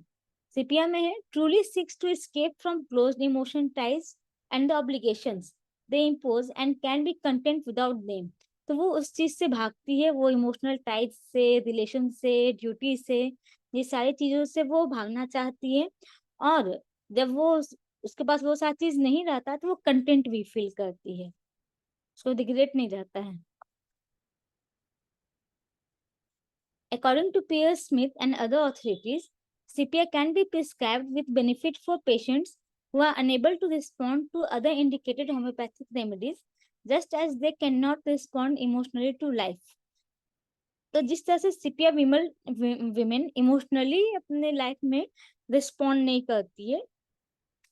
सीपिया में है truly seeks to escape from closed emotion ties and the obligations they impose and can be content without them. तो वो उस चीज से भागती है, वो इमोशनल टाइज से, रिलेशन से, ड्यूटी से, ये सारी चीजों से वो भागना चाहती है। और जब वो उसके पास वो सारी चीज नहीं रहता तो वो कंटेंट भी फील करती है, उसको रिग्रेट नहीं रहता है। According to Pierre Smith and other authorities, CPR can be prescribed with benefit for patients who are unable to respond to other indicated homeopathic remedies, just as they cannot respond emotionally to life. तो जिस तरह से सीपिया women emotionally अपने life में respond नहीं करती है,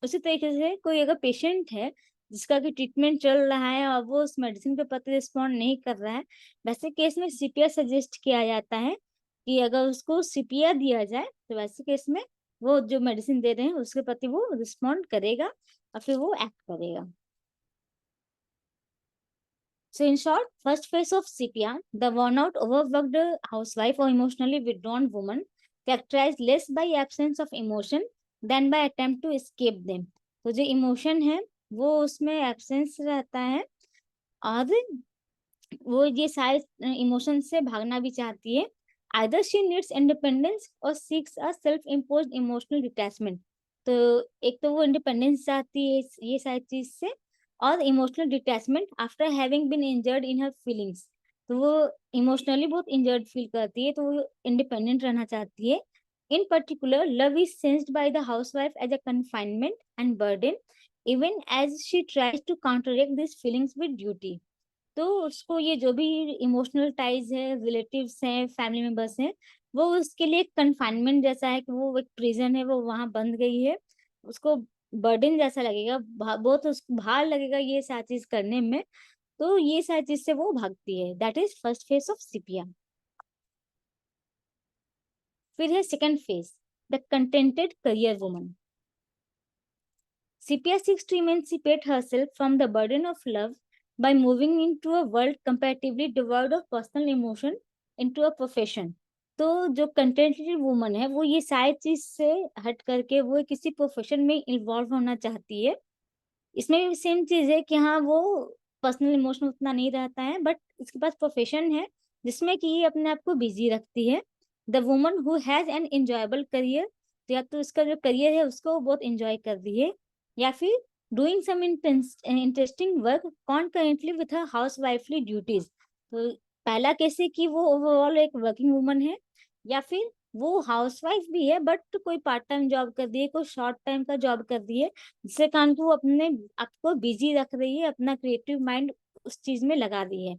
उसी तरीके से कोई अगर पेशेंट है जिसका कि ट्रीटमेंट चल रहा है और वो उस मेडिसिन के प्रति रिस्पॉन्ड नहीं कर रहा है, वैसे केस में सीपिया सजेस्ट किया जाता है कि अगर उसको सीपिया दिया जाए तो वैसे केस में वो जो मेडिसिन दे रहे हैं उसके प्रति वो रिस्पॉन्ड करेगा और फिर वो एक्ट करेगा। So in short, first phase of CPR, the worn-out, overworked housewife or emotionally withdrawn woman, characterized less by absence of emotion than by attempt to escape them. तो जो इमोशन है वो उसमें एब्सेंस रहता है और वो ये सारे इमोशन से भागना भी चाहती है। Either she needs independence or seeks a self-imposed emotional detachment. तो एक तो वो इंडिपेंडेंस चाहती है ये सारी चीज से, और emotional detachment after having been injured in her feelings. तो वो इमोशनली बहुत इंजर्ड फील करती है तो वो इंडिपेंडेंट रहना चाहती है। In particular love is sensed by the housewife as a confinement and burden even as she tries to counteract this feelings with duty. तो उसको ये जो भी इमोशनल टाइज है, रिलेटिव्स हैं, फैमिली मेंबर्स हैं, वो उसके लिए कन्फाइनमेंट जैसा है कि वो एक प्रिजन है, वो वहां बंद गई है, उसको बर्डन जैसा लगेगा, बहुत उसको भार लगेगा ये सारी चीज करने में। तो ये सारी चीज से वो भागती है। That is first phase of sepia. फिर है second phase. The contented career woman. CPR seeks to emancipate herself from the burden of love by moving into a world comparatively devoid of personal emotion into a profession। तो जो contented woman है वो ये सारी चीज से हट करके वो किसी प्रोफेशन में इन्वॉल्व होना चाहती है। इसमें भी सेम चीज है कि हाँ वो पर्सनल इमोशन उतना नहीं रहता है, बट इसके पास प्रोफेशन है जिसमें कि ये अपने आप को बिजी रखती है। The woman who has an enjoyable career, या तो इसका जो करियर है उसको वो बहुत एंजॉय कर रही है, या फिर doing some interesting work concurrently with her housewifely duties. तो पहला कैसे कि वो ओवरऑल एक वर्किंग वुमन है, या फिर वो हाउसवाइफ भी है बट कोई पार्ट टाइम जॉब कर रही है, कोई शॉर्ट टाइम का जॉब कर रही है, जिससे कारण को वो अपने आपको बिजी रख रही है, अपना क्रिएटिव माइंड उस चीज में लगा रही है।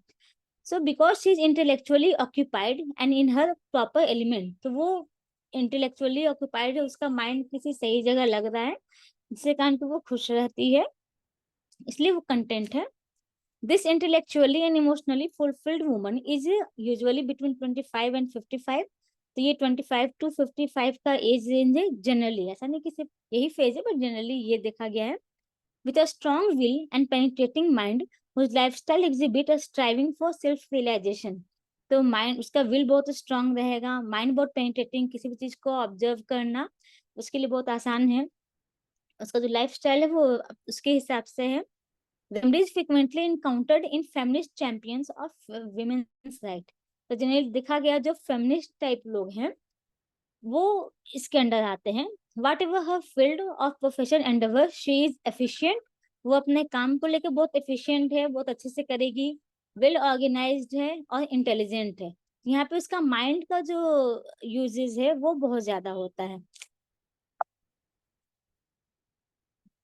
So because she is intellectually occupied and in her proper element, तो वो इंटेलेक्चुअली ऑक्यूपाइड है, उसका माइंड किसी सही जगह लग रहा है, जिससे कारण को वो खुश रहती है, इसलिए वो कंटेंट है। This intellectually and emotionally fulfilled woman is usually between 25 and 55। तो ये 25 to 55 का एज रेंज है जनरली, ऐसा नहीं कि सिर्फ यही फेज है, बट जनरली ये देखा गया है। With a strong will and penetrating mind whose lifestyle exhibit a striving for self realization। तो माइंड उसका विल बहुत स्ट्रांग रहेगा, माइंड बहुत पेनिट्रेटिंग, किसी भी चीज को ऑब्जर्व करना उसके लिए बहुत आसान है, उसका जो लाइफ स्टाइल है वो उसके हिसाब से है। Remedies frequently encountered in feminist champions of women's right। तो जनरली देखा गया जो फेमिनिस्ट टाइप लोग हैं वो इसके अंडर आते हैं। What ever her field of profession Endeavour she is efficient. वो अपने काम को लेकर बहुत एफिशिएंट है, बहुत अच्छे से करेगी, वेल ऑर्गेनाइज्ड है और इंटेलिजेंट है। यहाँ पे उसका माइंड का जो यूजेस है वो बहुत ज्यादा होता है।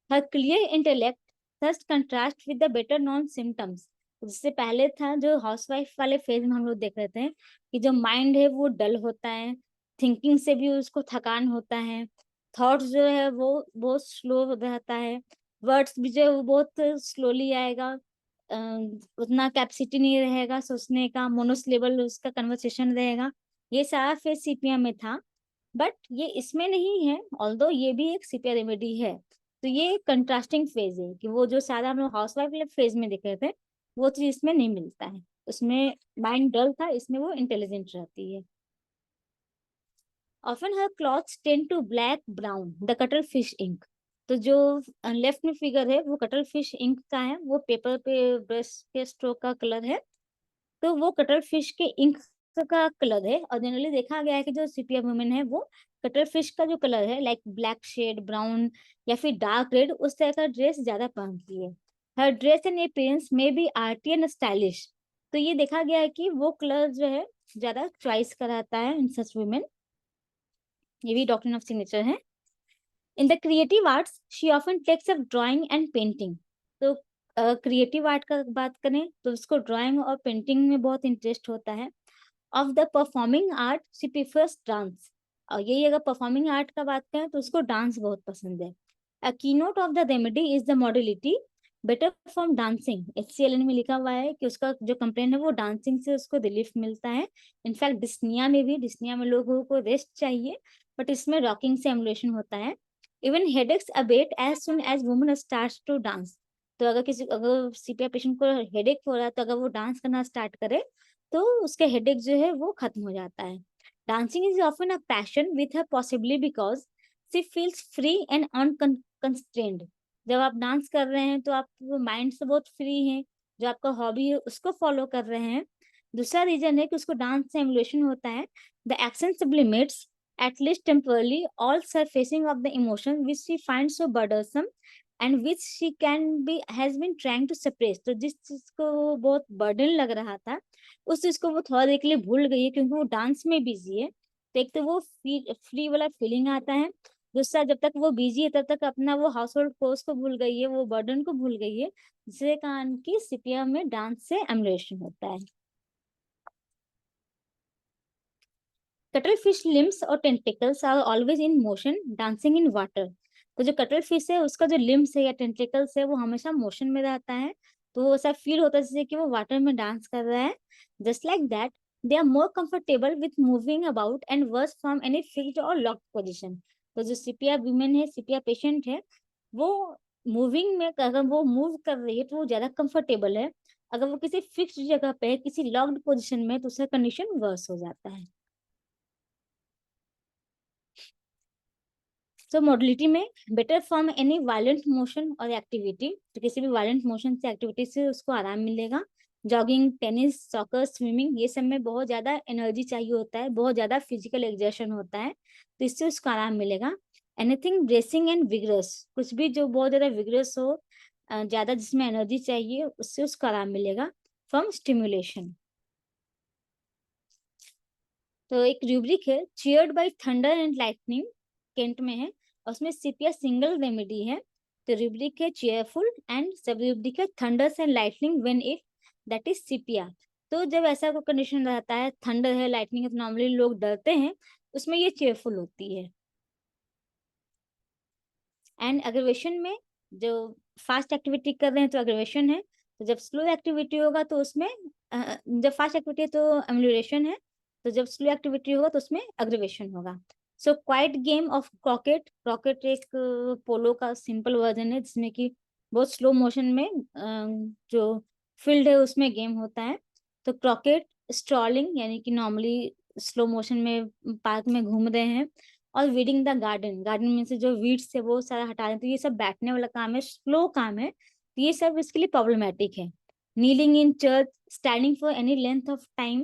Her clear intellect thirst contrast with the better known symptoms. जिससे पहले था जो हाउसवाइफ वाले फेज में हम लोग देख रहे थे कि जो माइंड है वो डल होता है, थिंकिंग से भी उसको थकान होता है, थॉट्स जो है वो बहुत स्लो रहता है, वर्ड्स भी जो है वो बहुत स्लोली आएगा, उतना कैपेसिटी नहीं रहेगा सोचने का, मोनोसिलेबल उसका कन्वर्सेशन रहेगा। ये सारा फेज सीपीआर में था, बट ये इसमें नहीं है, ऑल्दो ये भी एक सीपीआर रेमेडी है। तो ये कंट्रास्टिंग फेज है कि वो जो सादा हम लोग हाउस वाइफ वाले फेज में देख रहे थे वो चीज इसमें नहीं मिलता है। उसमें माइंड डल था, इसमें वो इंटेलिजेंट रहती है। Often her clothes tend to black brown the कटल फिश इंक। तो जो लेफ्ट में फिगर है वो कटल फिश इंक का है, वो पेपर पे ब्रश के स्ट्रोक का कलर है, तो वो कटल फिश के इंक का कलर है। और जनरली देखा गया है कि जो सीपीआर वुमेन है वो कटल फिश का जो कलर है लाइक ब्लैक शेड, ब्राउन या फिर डार्क रेड, उस तरह का ड्रेस ज्यादा पहनती है। हर ड्रेस एंड अपीयरेंस में बी आर्टी एंड स्टाइलिश। तो ये देखा गया है कि वो कलर जो है ज्यादा चॉइस कराता है इन सच वुमेन। ये भी डॉक्ट्रिन ऑफ सिग्नेचर है। In the creative arts she often takes up drawing and painting. तो क्रिएटिव आर्ट का बात करें तो उसको ड्राइंग और पेंटिंग में बहुत इंटरेस्ट होता है। Of the performing art she prefers dance. और यही अगर परफॉर्मिंग आर्ट का बात करें तो उसको डांस बहुत पसंद है। A keynote of the remedy is the modality better from dancing. HCLN में लिखा हुआ है कि उसका जो कंप्लेन है वो डांसिंग से उसको रिलीफ मिलता है। इनफैक्ट डिस्निया में भी, डिस्निया में लोगों को रेस्ट चाहिए, बट इसमें रॉकिंग से एमुलेशन होता है। Even headaches abate as soon as woman start to dance. तो अगर सीपीआर पेशेंट को हेडेक हो रहा है तो अगर वो डांस करना स्टार्ट करे तो उसके हेडेक जो है वो खत्म हो जाता है। Dancing is often a passion with her possibly because she feels free and unconstrained. जब आप डांस कर रहे हैं तो आप माइंड से बहुत फ्री हैं, जो आपका हॉबी है उसको फॉलो कर रहे हैं। दूसरा रीजन है कि उसको डांस से एमुलेशन होता है। The action sublimates at least temporarily all surfacing of the emotion which she finds so burdensome and which she can be has been trying to suppress। तो जिस चीज को वो बहुत बर्डन लग रहा था उस चीज को वो थोड़ा देर के लिए भूल गई है क्योंकि वो डांस में बिजी है। तो एक तो वो फ्री वाला फीलिंग आता है, दूसरा जब तक वो बिजी है तब तक अपना वो हाउस होल्ड कोर्स को भूल गई है, वो बर्डन को भूल गई है, जिसके कारण की सीपीआर में डांस से एमुलेशन होता है। कटल लिम्स और tentacles are always in motion dancing in water. तो जो कटल फिश है उसका जो लिम्स है या टेंटिकल्स है वो हमेशा मोशन में रहता है, तो वो ऐसा फील होता है जैसे कि वो वाटर में डांस कर रहा है। Just like that they are more comfortable with moving about and worse from any fixed or locked position. तो जो सीपीआर वुमेन है, सीपीआर पेशेंट है, वो मूविंग में अगर वो मूव कर रही है तो वो ज्यादा कंफर्टेबल है। अगर वो किसी फिक्स्ड जगह पे है, किसी लॉक्ड पोजीशन में, तो उसका कंडीशन वर्स हो जाता है। तो मोडलिटी में better from any violent motion और एक्टिविटी, तो किसी भी वायलेंट मोशन से, एक्टिविटी से उसको आराम मिलेगा। जॉगिंग, टेनिस, सॉकर, स्विमिंग, ये सब में बहुत ज्यादा एनर्जी चाहिए होता है, बहुत ज्यादा फिजिकल एक्सर्शन होता है, तो इससे उसको आराम मिलेगा। एनीथिंग ब्रेसिंग एंड विग्रस, कुछ भी जो बहुत ज्यादा विग्रस हो, ज्यादा जिसमें एनर्जी चाहिए, उससे उसको आराम मिलेगा फ्रॉम स्टिम्युलेशन। तो एक रूब्रिक है cheered by thunder and lightning, Kent में है, और उसमें सीपीआर सिंगल रेमेडी है। तो रूब्रिक है चीयरफुल एंड सब रूब्रिक है thunder's and lightning when if, that is CPR. तो जब ऐसा कोई कंडीशन रहता है, थंडर है, लाइटनिंग है, तो नॉर्मली लोग डरते हैं, उसमें ये चीयरफुल होती है। एंड अग्रेवेशन में जो फास्ट एक्टिविटी कर रहे हैं तो अग्रेवेशन है, तो जब स्लो एक्टिविटी होगा तो उसमें जब फास्ट एक्टिविटी है तो एम्यूलेशन है, तो जब स्लो एक्टिविटी होगा तो उसमें अग्रेवेशन होगा। So quite game of croquet, croquet एक पोलो का सिंपल वर्जन है जिसमें कि बहुत स्लो मोशन में जो फील्ड है उसमें गेम होता है। तो क्रॉकेट, स्ट्रॉलिंग यानी कि नॉर्मली स्लो मोशन में पार्क में घूम रहे हैं, और वीडिंग द गार्डन, गार्डन में से जो वीड्स है वो सारा हटा दें, तो ये सब बैठने वाला काम है, स्लो काम है, तो ये सब इसके लिए प्रॉब्लमेटिक है। Kneeling in church, standing for any length of time,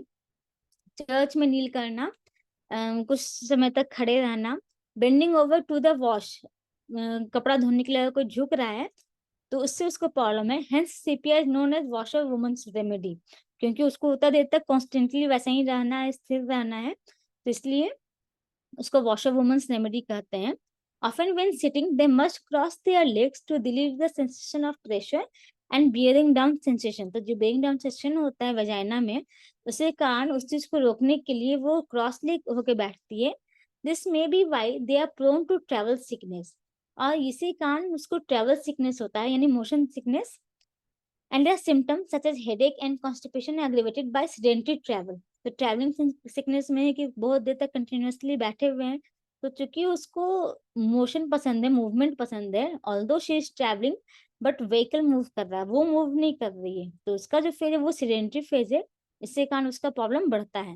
church में नील करना, कुछ समय तक खड़े रहना। Bending over to the wash, कपड़ा धोने के लिए अगर कोई झुक रहा है तो उससे उसको प्रॉब्लम है। Hence Sepia is known as washer women's remedy, क्योंकि उसको उतना देर तक कॉन्स्टेंटली वैसा ही रहना है, स्थिर रहना है, तो इसलिए उसको वॉशर वुमेन्स रेमेडी कहते हैं। Often when sitting, they must cross their legs to relieve the sensation of pressure and bearing down sensation। तो जो bearing down sensation होता है वजाइना में, उसे कारण उस चीज को रोकने के लिए वो क्रॉस लेग होके बैठती है। This may be why they are prone to travel sickness, और इसी कारण उसको ट्रेवल सिकनेस होता है, यानी motion sickness. And their symptoms such as headache and constipation are aggravated by sedentary travel। तो ट्रैवलिंग सिकनेस में है कि बहुत देर तक कंटिन्यूअसली बैठे हुए हैं, तो चूंकि उसको मोशन पसंद है, मूवमेंट पसंद है, although she is travelling, but vehicle move कर रहा है, वो मूव नहीं कर रही है, तो उसका जो फेज है वो सिडेंटरी फेज है, इससे कारण उसका प्रॉब्लम बढ़ता है।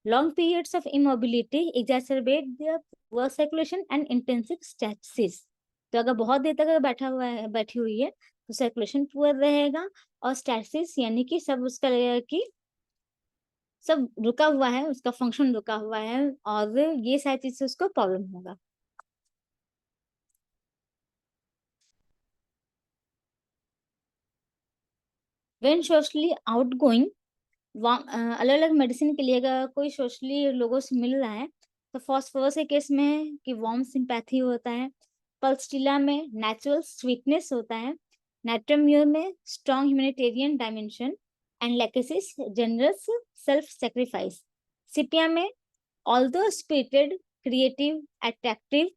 Long periods of immobility exacerbate the poor circulation and intensive stasis. तो अगर बहुत देर तक अगर बैठा हुआ है, बैठी हुई है, तो सर्कुलेशन पुअर रहेगा, और स्टैसिस यानी कि सब उसका लगेगा कि सब रुका हुआ है, उसका फंक्शन रुका हुआ है, और ये सारी चीज से उसको प्रॉब्लम होगा। वेन सोशली आउटगोइंग, अलग अलग मेडिसिन के लिए अगर कोई सोशली लोगों से मिल रहा है, तो फॉस्फोरस के केस में कि वार्म सिंपैथी होता है, पल्स्टिला में नेचुरल स्वीटनेस होता है, नाइट्रोम्यूर में strong humanitarian dimension, and lachesis generous self sacrifice. Sepia में although spirited, creative, attractive,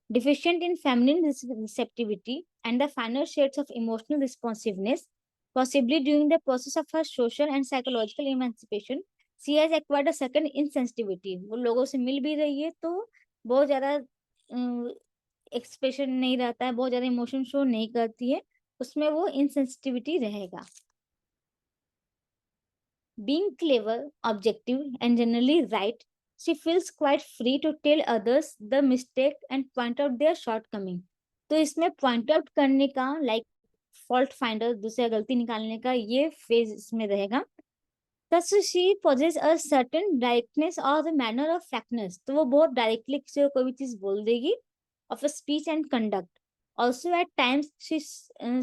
deficient in feminine receptivity and the finer shades of emotional responsiveness, possibly during the process of her social and psychological emancipation, she has acquired a certain insensitivity। वो लोगों से मिल भी रही है तो बहुत ज्यादा expression नहीं रहता है, बहुत ज्यादा इमोशन शो नहीं करती है, उसमें वो insensitivity रहेगा। Being clever, objective, and generally right, she feels quite free to tell others the mistake and point out their shortcoming। तो इसमें पॉइंट आउट करने का, लाइक फॉल्ट फाइंडर, दूसरा गलती निकालने का, ये फेज इसमें रहेगा। Thus she possesses a certain directness or the manner of frankness। तो वो बहुत डायरेक्टली किसी को कोई भी चीज बोल देगी, of a speech and conduct। Also at times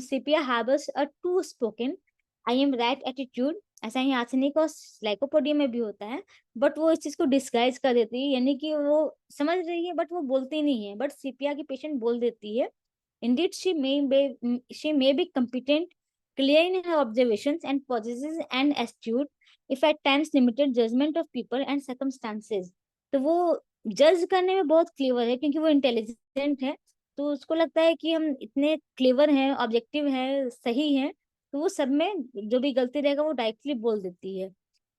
Sepia harbors a too spoken I am right attitude। ऐसा ही आर्सेनिक और लाइकोपोडियम में भी होता है, बट वो इस चीज को डिस्गाइज कर देती है, यानी कि वो समझ रही है बट वो बोलती नहीं है, बट सीपिया की पेशेंट बोल देती है। Indeed she may be competent, clear in her observations, and possesses an astute, if at times limited, judgment of people and circumstances। तो वो जज करने में बहुत क्लेवर है, क्योंकि वो इंटेलिजेंट है, तो उसको लगता है कि हम इतने क्लेवर हैं, ऑब्जेक्टिव है, सही है, तो वो सब में जो भी गलती रहेगा वो डायरेक्टली बोल देती है।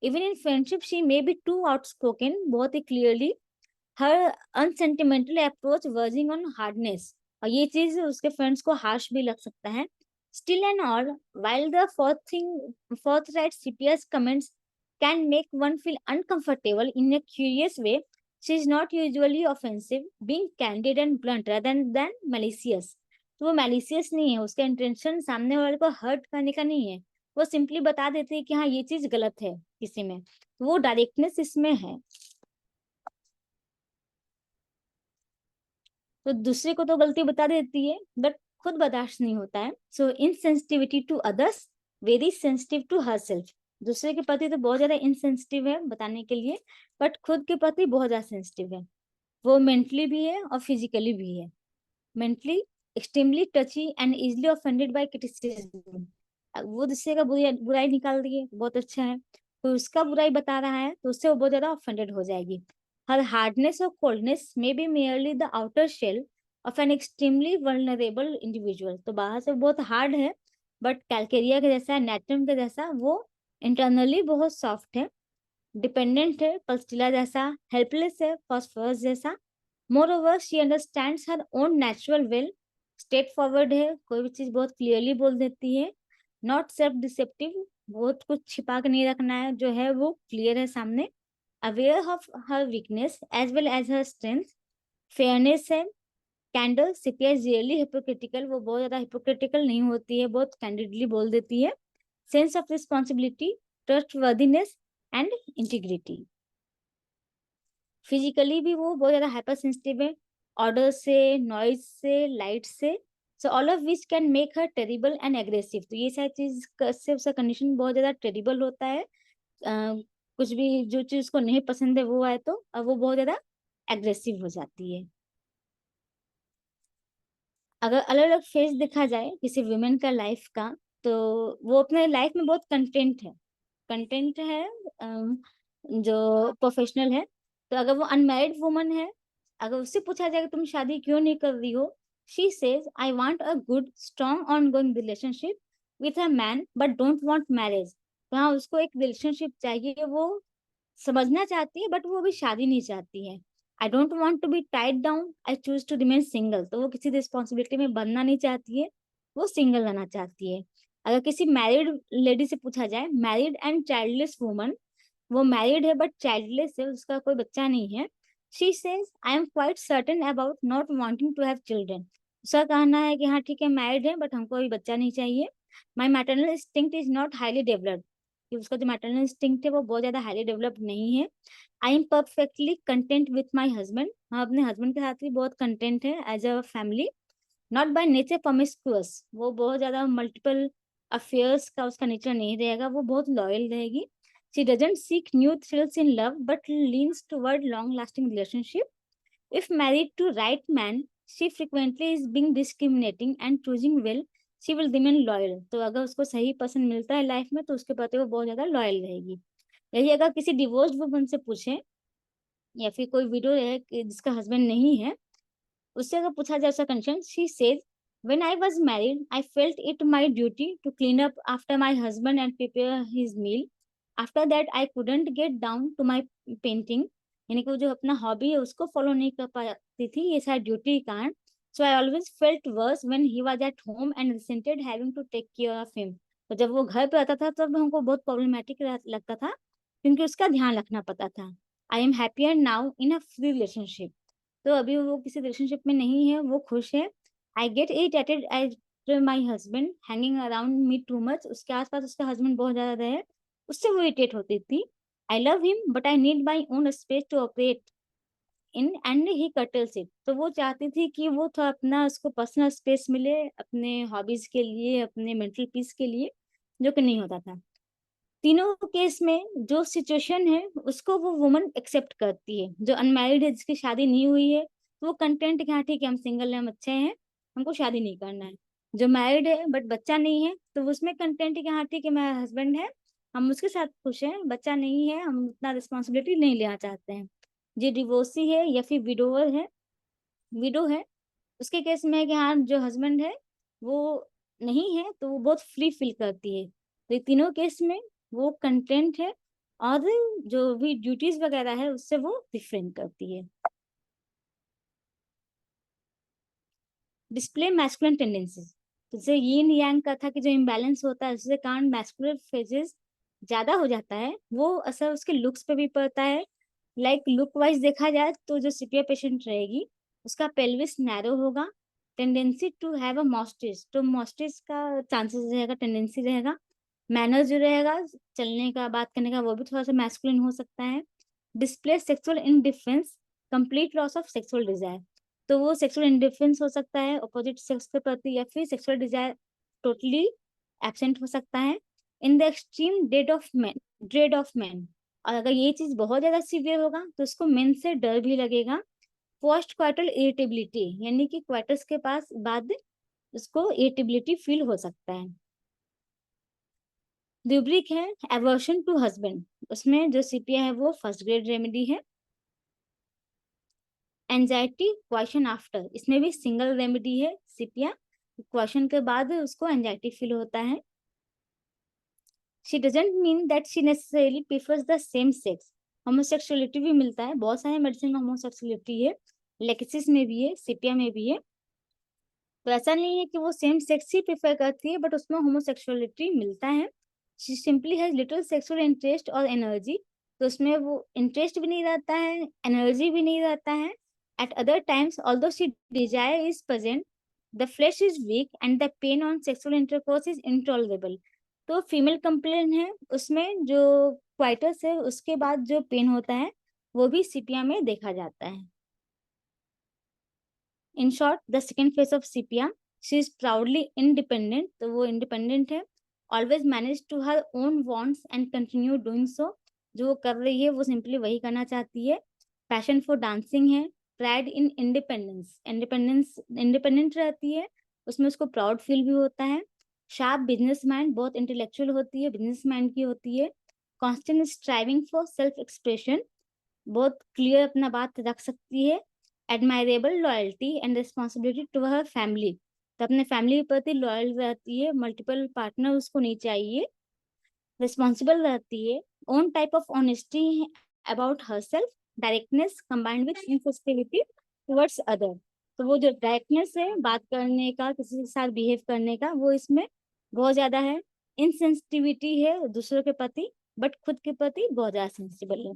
Even in friendship she may be too outspoken, बहुत ही clearly, her unsentimental approach verging on hardness, और ये चीज उसके फ्रेंड्स को हार्श भी लग सकता है. Still and all, while the forthright CPS comments can make one feel uncomfortable in a curious way, she is not usually offensive, being candid and blunt rather than malicious. तो वो malicious नहीं है, उसका intention सामने वाले को hurt करने का नहीं है, वो सिंपली बता देती है कि हाँ ये चीज गलत है किसी में, तो वो डायरेक्टनेस इसमें है. तो दूसरे को तो गलती बता देती है बट खुद बर्दाश्त नहीं होता है. So insensitivity to others, very sensitive to herself. दूसरे के प्रति तो बहुत ज्यादा इनसेंसिटिव है बताने के लिए, बट खुद के प्रति बहुत ज्यादा सेंसिटिव है. वो मेंटली भी है और फिजिकली भी है. Mentally extremely टची and easily offended by criticism. वो दूसरे का बुराई निकाल रही है, बहुत अच्छा है, कोई उसका बुराई बता रहा है तो उससे वो बहुत ज्यादा ऑफेंडेड हो जाएगी. Her hardness or coldness may be merely the outer shell of an extremely vulnerable individual. तो बाहर से बहुत हार्ड है, बट कैलकेरिया के जैसा, नेट्रम के जैसा, वो इंटरनली बहुत सॉफ्ट है, डिपेंडेंट है पल्स्टिला जैसा, हेल्पलेस है फॉस्फोरस जैसा. More over she understands her own natural well, straight forward है, कोई भी चीज बहुत क्लियरली बोल देती है, नॉट सेल्फ डिसेप्टिव, बहुत कुछ छिपा के नहीं रखना है, जो है वो क्लियर है सामने, aware of her weakness as well as her strength, fairness है, candor, सिपिया is really hypocritical, वो बहुत ज्यादा hypocritical नहीं होती है, बहुत candidly बोल देती है, sense of responsibility, trustworthiness and integrity. Physically भी वो बहुत ज्यादा हाइपर सेंसिटिव है, ऑर्डर से, नॉइज से, लाइट से, so all of which can make her terrible and aggressive. तो ये सारी चीज से उसका कंडीशन बहुत ज्यादा टेरिबल होता है. कुछ भी जो चीज उसको नहीं पसंद है वो आए तो अब वो बहुत ज्यादा एग्रेसिव हो जाती है. अगर अलग अलग फेज देखा जाए किसी वुमेन का लाइफ का, तो वो अपने लाइफ में बहुत कंटेंट है, जो प्रोफेशनल है. तो अगर वो अनमैरिड वुमन है, अगर उससे पूछा जाए कि तुम शादी क्यों नहीं कर रही हो, she says I want a good strong on going relationship with a man but don't want marriage. तो हाँ, उसको एक रिलेशनशिप चाहिए, वो समझना चाहती है बट वो अभी शादी नहीं चाहती है. I don't want to be tied down, I choose to remain single. तो वो किसी रिस्पॉन्सिबिलिटी में बनना नहीं चाहती है, वो सिंगल रहना चाहती है. अगर किसी मैरिड लेडी से पूछा जाए, मैरिड एंड चाइल्डलेस वुमन, वो मैरिड है बट चाइल्डलेस है, उसका कोई बच्चा नहीं है, she says I am quite certain about not wanting to have children. उसका कहना है कि हाँ ठीक है, मैरिड है बट हमको अभी बच्चा नहीं चाहिए. My maternal instinct is not highly developed, कि उसका जो मैटरनल इंस्टिंक्ट है वो बहुत ज्यादा हाईली डेवलप्ड नहीं है. I am perfectly content with my husband, हम अपने हस्बैंड के साथ भी बहुत कंटेंट है as a family. Not by nature promiscuous, वो बहुत ज्यादा मल्टीपल अफेयर्स का उसका नेचर नहीं रहेगा, वो बहुत लॉयल रहेगी. She doesn't seek new thrills in love but leans toward long lasting relationship. If married to right man, she frequently is being discriminating and choosing well, she will remain loyal. तो अगर उसको सही पसंद मिलता है life में तो उसके प्रति वो बहुत ज्यादा लॉयल रहेगी. यही अगर किसी डिवोर्स वुमन से पूछे, या फिर कोई विडो है जिसका हस्बैंड नहीं है, उससे अगर पूछा जाए उसका condition, she says when I was married I felt it my duty to clean up after my husband and prepare his meal. After that I couldn't get down to my painting, यानी कि वो जो अपना hobby है उसको follow नहीं कर पाती थी, ये सारी ड्यूटी के कारण. So I always felt worse when he was at home and resented having to take care of him. तो जब वो घर पे आता था तब हमको बहुत प्रॉब्लमेटिक लगता था, क्योंकि उसका ध्यान रखना पड़ता था. I am happier now in a free relationship. तो अभी वो किसी रिलेशनशिप में नहीं है, वो खुश है. I get irritated at my husband hanging around me too much. उसके आसपास उसका हस्बैंड बहुत ज्यादा रहे, उससे वो इरिटेट होती थी. I love him but I need my own space to operate in and he cuddles it. तो वो चाहती थी कि वो थोड़ा अपना, उसको पर्सनल स्पेस मिले अपने हॉबीज के लिए, अपने मेंटल पीस के लिए, जो कि नहीं होता था. तीनों केस में जो सिचुएशन है उसको वो वुमन एक्सेप्ट करती है. जो अनमैरिड है, जिसकी शादी नहीं हुई है, तो वो कंटेंट कि हाँ ठीक है हम सिंगल हैं, हम अच्छे हैं, हमको शादी नहीं करना है. जो मैरिड है बट बच्चा नहीं है, तो उसमें कंटेंट है कि हाँ ठीक है मेरा हस्बैंड है, हम उसके साथ खुश हैं, बच्चा नहीं है, हम उतना रिस्पॉन्सिबिलिटी नहीं लेना चाहते हैं. जो डिवोर्सी है या फिर विडो है, उसके केस में है कि हाँ जो हस्बैंड है वो नहीं है, तो वो बहुत फ्री फील करती है. तो ये तीनों केस में वो कंटेंट है और जो भी ड्यूटीज वगैरह है उससे वो डिफरेंट करती है। डिस्प्ले मैस्कुलिन टेंडेंसीज, तो जैसे यिन यांग का था कि जो इम्बैलेंस होता है उसके कारण मैस्कुलर फेजेस ज्यादा हो जाता है, वो असर उसके लुक्स पे भी पड़ता है। लाइक लुक वाइज देखा जाए तो जो सीपीआर पेशेंट रहेगी उसका पेल्विस नैरो होगा, टेंडेंसी टू हैव अ मॉस्टिस, तो मॉस्टिस का चांसेस रहेगा, टेंडेंसी रहेगा। मैनर जो रहेगा चलने का, बात करने का, वो भी थोड़ा सा मैस्कुलिन हो सकता है। Display sexual indifference, complete loss of sexual desire, तो वो सेक्सुअल इंडिफरेंस हो सकता है अपोजिट सेक्स के प्रति, या फिर सेक्सुअल डिजायर टोटली एब्सेंट हो सकता है। In the extreme dread of man, और अगर ये चीज बहुत ज्यादा सीवियर होगा तो उसको मेन से डर भी लगेगा। पोस्ट क्वार्टल इरिटेबिलिटी, यानी कि क्वार्टर्स के पास बाद उसको इरिटेबिलिटी फील हो सकता है। ल्यूब्रिक है एवर्शन टू हस्बैंड, उसमें जो सीपीआई है वो फर्स्ट ग्रेड रेमेडी है। एंजाइटी क्वेश्चन आफ्टर, इसमें भी सिंगल रेमेडी है सीपिया, क्वेश्चन के बाद उसको एंजाइटी फील होता है। She doesn't mean that she necessarily prefers the same sex, homosexuality भी मिलता है, बहुत सारे मेडिसिन में होमोसेक्सुअलिटी है, लेक्सिस में भी है, सीपिया में भी है। तो ऐसा नहीं है कि वो सेम सेक्स ही प्रेफर करती है, बट उसमें होमोसेक्सुअलिटी मिलता है। She simply has little sexual interest और एनर्जी, तो उसमें वो इंटरेस्ट भी नहीं रहता है, एनर्जी भी नहीं रहता है। At other times, although she desire is present, the flesh is weak and the pain on sexual intercourse is intolerable. तो फीमेल कंप्लेन है, उसमें जो क्वाइटस है उसके बाद जो पेन होता है वो भी सीपिया में देखा जाता है। In short the second phase of Sepia, she is proudly independent, तो वो इंडिपेंडेंट है। Always manage to her own wants and continue doing so, जो वो कर रही है वो सिंपली वही करना चाहती है। पैशन फॉर डांसिंग है, प्राइड इन इंडिपेंडेंट रहती है, उसमें उसको प्राउड फील भी होता है। शार्प बिजनेस माइंड, बहुत इंटेलेक्चुअल होती है, बिजनेस माइंड की होती है। Constant striving for self expression, बहुत क्लियर अपना बात रख सकती है। Admirable loyalty and responsibility to her family, तो अपने फैमिली के प्रति लॉयल रहती है, मल्टीपल पार्टनर उसको नहीं चाहिए। रिस्पॉन्सिबल रहती है। Own type of honesty about her self, directness combined with insensitivity towards other, तो वो जो डायरेक्टनेस है बात करने का, किसी के साथ बिहेव करने का, वो इसमें बहुत ज्यादा है। इनसेंसिटिविटी है दूसरों के प्रति, बट खुद के प्रति बहुत ज्यादा सेंसिबल है।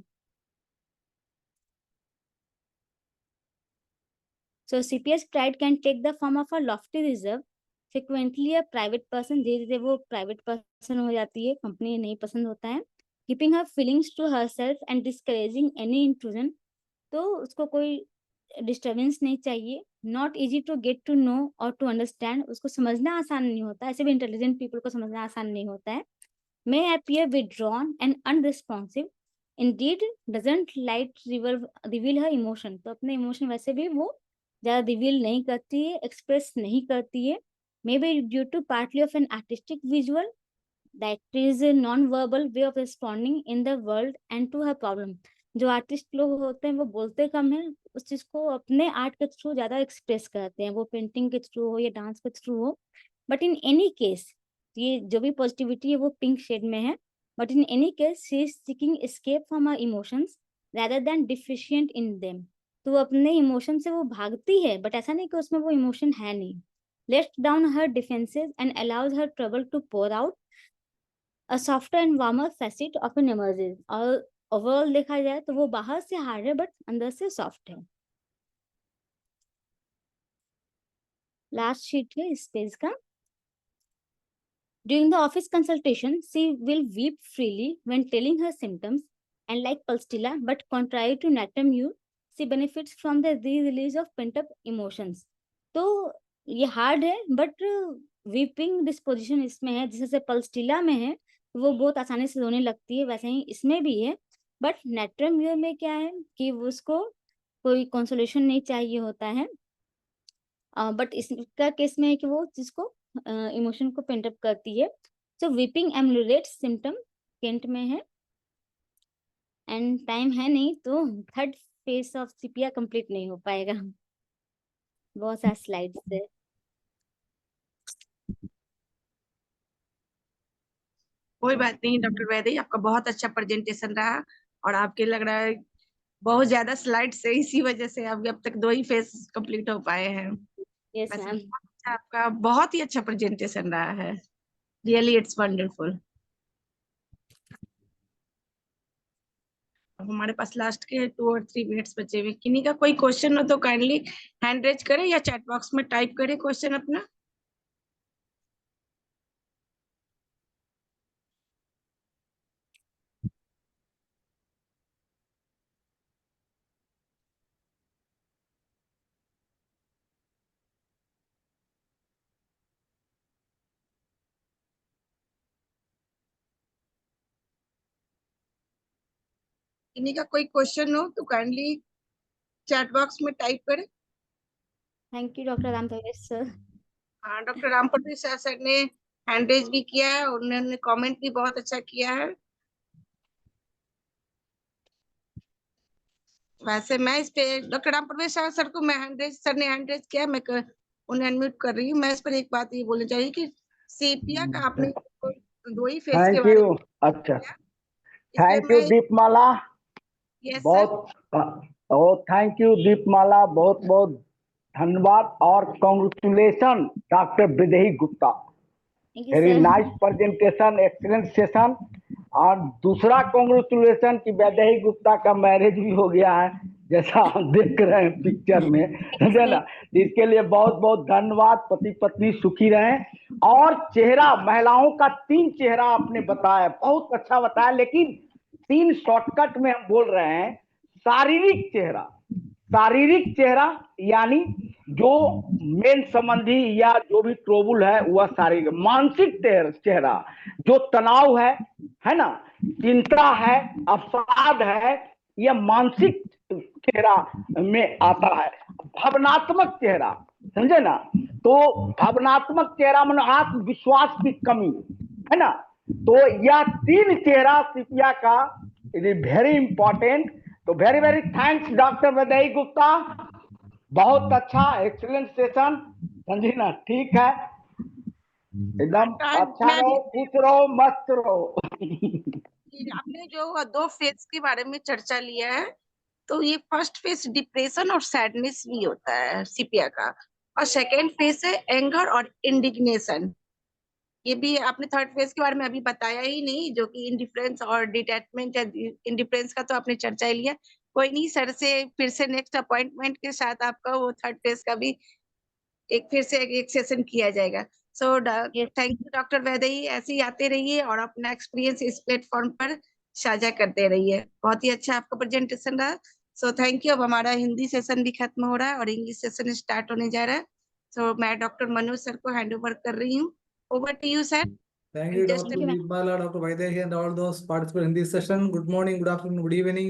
So CPS pride can take the form of a lofty reserve, frequently a private person, धीरे धीरे वो private person हो जाती है, कंपनी नहीं पसंद होता है। Keeping her feelings to herself and discouraging any intrusion, तो उसको कोई डिस्टर्बेंस नहीं चाहिए। Not easy to get to know और टू अंडरस्टैंड, उसको समझना आसान नहीं होता, ऐसे भी इंटेलिजेंट पीपल को समझना आसान नहीं होता है। मे appear withdrawn and unresponsive, indeed doesn't light reveal her emotion, तो अपने इमोशन वैसे भी वो ज्यादा रिवील नहीं करती है, एक्सप्रेस नहीं करती है। May be due to partly of an artistic visual, that is a non verbal way of responding in the world and to her problem. जो आर्टिस्ट लोग होते हैं वो बोलते कम है, उस चीज को अपने आर्ट के थ्रू ज्यादा एक्सप्रेस करते हैं, वो पेंटिंग के थ्रू हो या डांस के थ्रू हो। बट इन एनी केस, ये जो भी पॉजिटिविटी है वो पिंक शेड में है, but in any case she is seeking escape from her emotions rather than deficient in them, तो वो अपने इमोशन से वो भागती है, बट ऐसा नहीं कि उसमें वो इमोशन है नहीं। Lets down her defences and allows her trouble to pour out, a softer and warmer facet of an emerges, और ओवरऑल देखा जाए तो वो बाहर से हार्ड है बट अंदर से सॉफ्ट है। लास्ट शीट है इस पेज का। During the office consultation, she will weep freely when telling her symptoms, and like Pulstilla, but contrary to Natamure, she benefits from the re-release of pent-up emotions. तो ये hard है but weeping disposition इसमें है, जैसे पल्स्टिला में है वो बहुत आसानी से रोने लगती है, वैसे ही इसमें भी है। बट नेट्रम्यूर में क्या है कि उसको कोई कंसोलेशन नहीं चाहिए होता है, बट इसका केस में है कि वो जिसको इमोशन को पेंटअप करती है। सो वीपिंग एम्यूलेट सिम्टम केंट में है, एंड टाइम है नहीं तो third phase of sepia complete नहीं हो पाएगा, बहुत सारे स्लाइड्स है। कोई बात नहीं डॉक्टर वैदेही, आपका बहुत अच्छा प्रेजेंटेशन रहा और आपके लग रहा है बहुत ज्यादा स्लाइड्स है, इसी वजह से आपके अब तक 2 ही फेस कंप्लीट हो पाए हैं। यस वैसे मैम। आपका बहुत ही अच्छा प्रेजेंटेशन रहा है, रियली इट्स वंडरफुल। अब हमारे पास लास्ट के 2 और 3 मिनट्स बचे हुए, किन्हीं का कोई क्वेश्चन हो तो काइंडली हैंड रेज करें या चैट बॉक्स में टाइप करें क्वेश्चन अपना। किन्हीं का कोई क्वेश्चन हो तो काइंडली चैट बॉक्स में टाइप करें। थैंक यू डॉक्टर राम प्रवेश सर। हाँ, डॉक्टर राम प्रवेश सर ने हैंड रेज भी किया है और उन्होंने कमेंट भी बहुत अच्छा किया है। वैसे मैं इस पे डॉक्टर राम प्रवेश सर को मैं सर ने हैंड रेज किया है, उन्हें अनम्यूट कर रही हूँ। मैं इस पर एक बात ये बोलनी चाहिए कि सेपिया का आपने 2 ही फेस के थैंक बारे यू। में अच्छा, किया, इसलिए थैंक यू मैं दीपमाला। Yes sir. बहुत थैंक यू दीपमाला, बहुत बहुत धन्यवाद और congratulation doctor Vaidehi Gupta. Thank you very sir. Nice presentation, excellent session. और दूसरा कॉन्ग्रेचुलेशन कि वैदेही गुप्ता का मैरिज भी हो गया है, जैसा हम देख रहे हैं पिक्चर में, समझे ना। इसके लिए बहुत बहुत धन्यवाद। पति पत्नी सुखी रहें। और चेहरा, महिलाओं का 3 चेहरा आपने बताया, बहुत अच्छा बताया, लेकिन 3 शॉर्टकट में हम बोल रहे हैं। शारीरिक चेहरा, शारीरिक चेहरा यानी जो मेन संबंधी या जो भी ट्रोबुल है वह शारीरिक। मानसिक चेहरा जो तनाव है ना, चिंता है, अवसाद है, यह मानसिक चेहरा में आता है। भावनात्मक चेहरा, समझे ना, तो भावनात्मक चेहरा मन आत्मविश्वास की कमी, है ना। तो यह 3 चेहरा सिपिया का इट इज वेरी इंपॉर्टेंट। तो very very thanks doctor Vaidehi Gupta, बहुत अच्छा एक्सीलेंट सेशन, समझी ना। ठीक है, एकदम अच्छा रहो, खुश रहो, मस्त रहो। आपने जो 2 फेज के बारे में चर्चा लिया है, तो ये फर्स्ट फेज डिप्रेशन और सैडनेस भी होता है सीपिया का, और सेकेंड फेज है एंगर और इंडिग्नेशन। ये भी आपने थर्ड फेज के बारे में अभी बताया ही नहीं, जो कि इंडिफरेंस और डिटैचमेंट है। इंडिफरेंस का तो आपने चर्चा ही लिया। कोई नहीं, सर से फिर से नेक्स्ट अपॉइंटमेंट के साथ आपका वो थर्ड फेज का भी एक फिर से एक सेशन किया जाएगा। So thank you doctor Vaidehi, ऐसे ही आते रहिए और अपना एक्सपीरियंस इस प्लेटफॉर्म पर साझा करते रहिए। बहुत ही अच्छा आपका प्रेजेंटेशन रहा। So thank you. अब हमारा हिंदी सेशन भी खत्म हो रहा है और इंग्लिश सेशन स्टार्ट होने जा रहा है। सो मैं डॉक्टर मनोज सर को हैंड ओवर कर रही हूँ। Over to you, sir. Thank you, Just Dr. Deepmala, Dr. Vaidehi, and all those participants in this session. Good morning, good afternoon, good evening.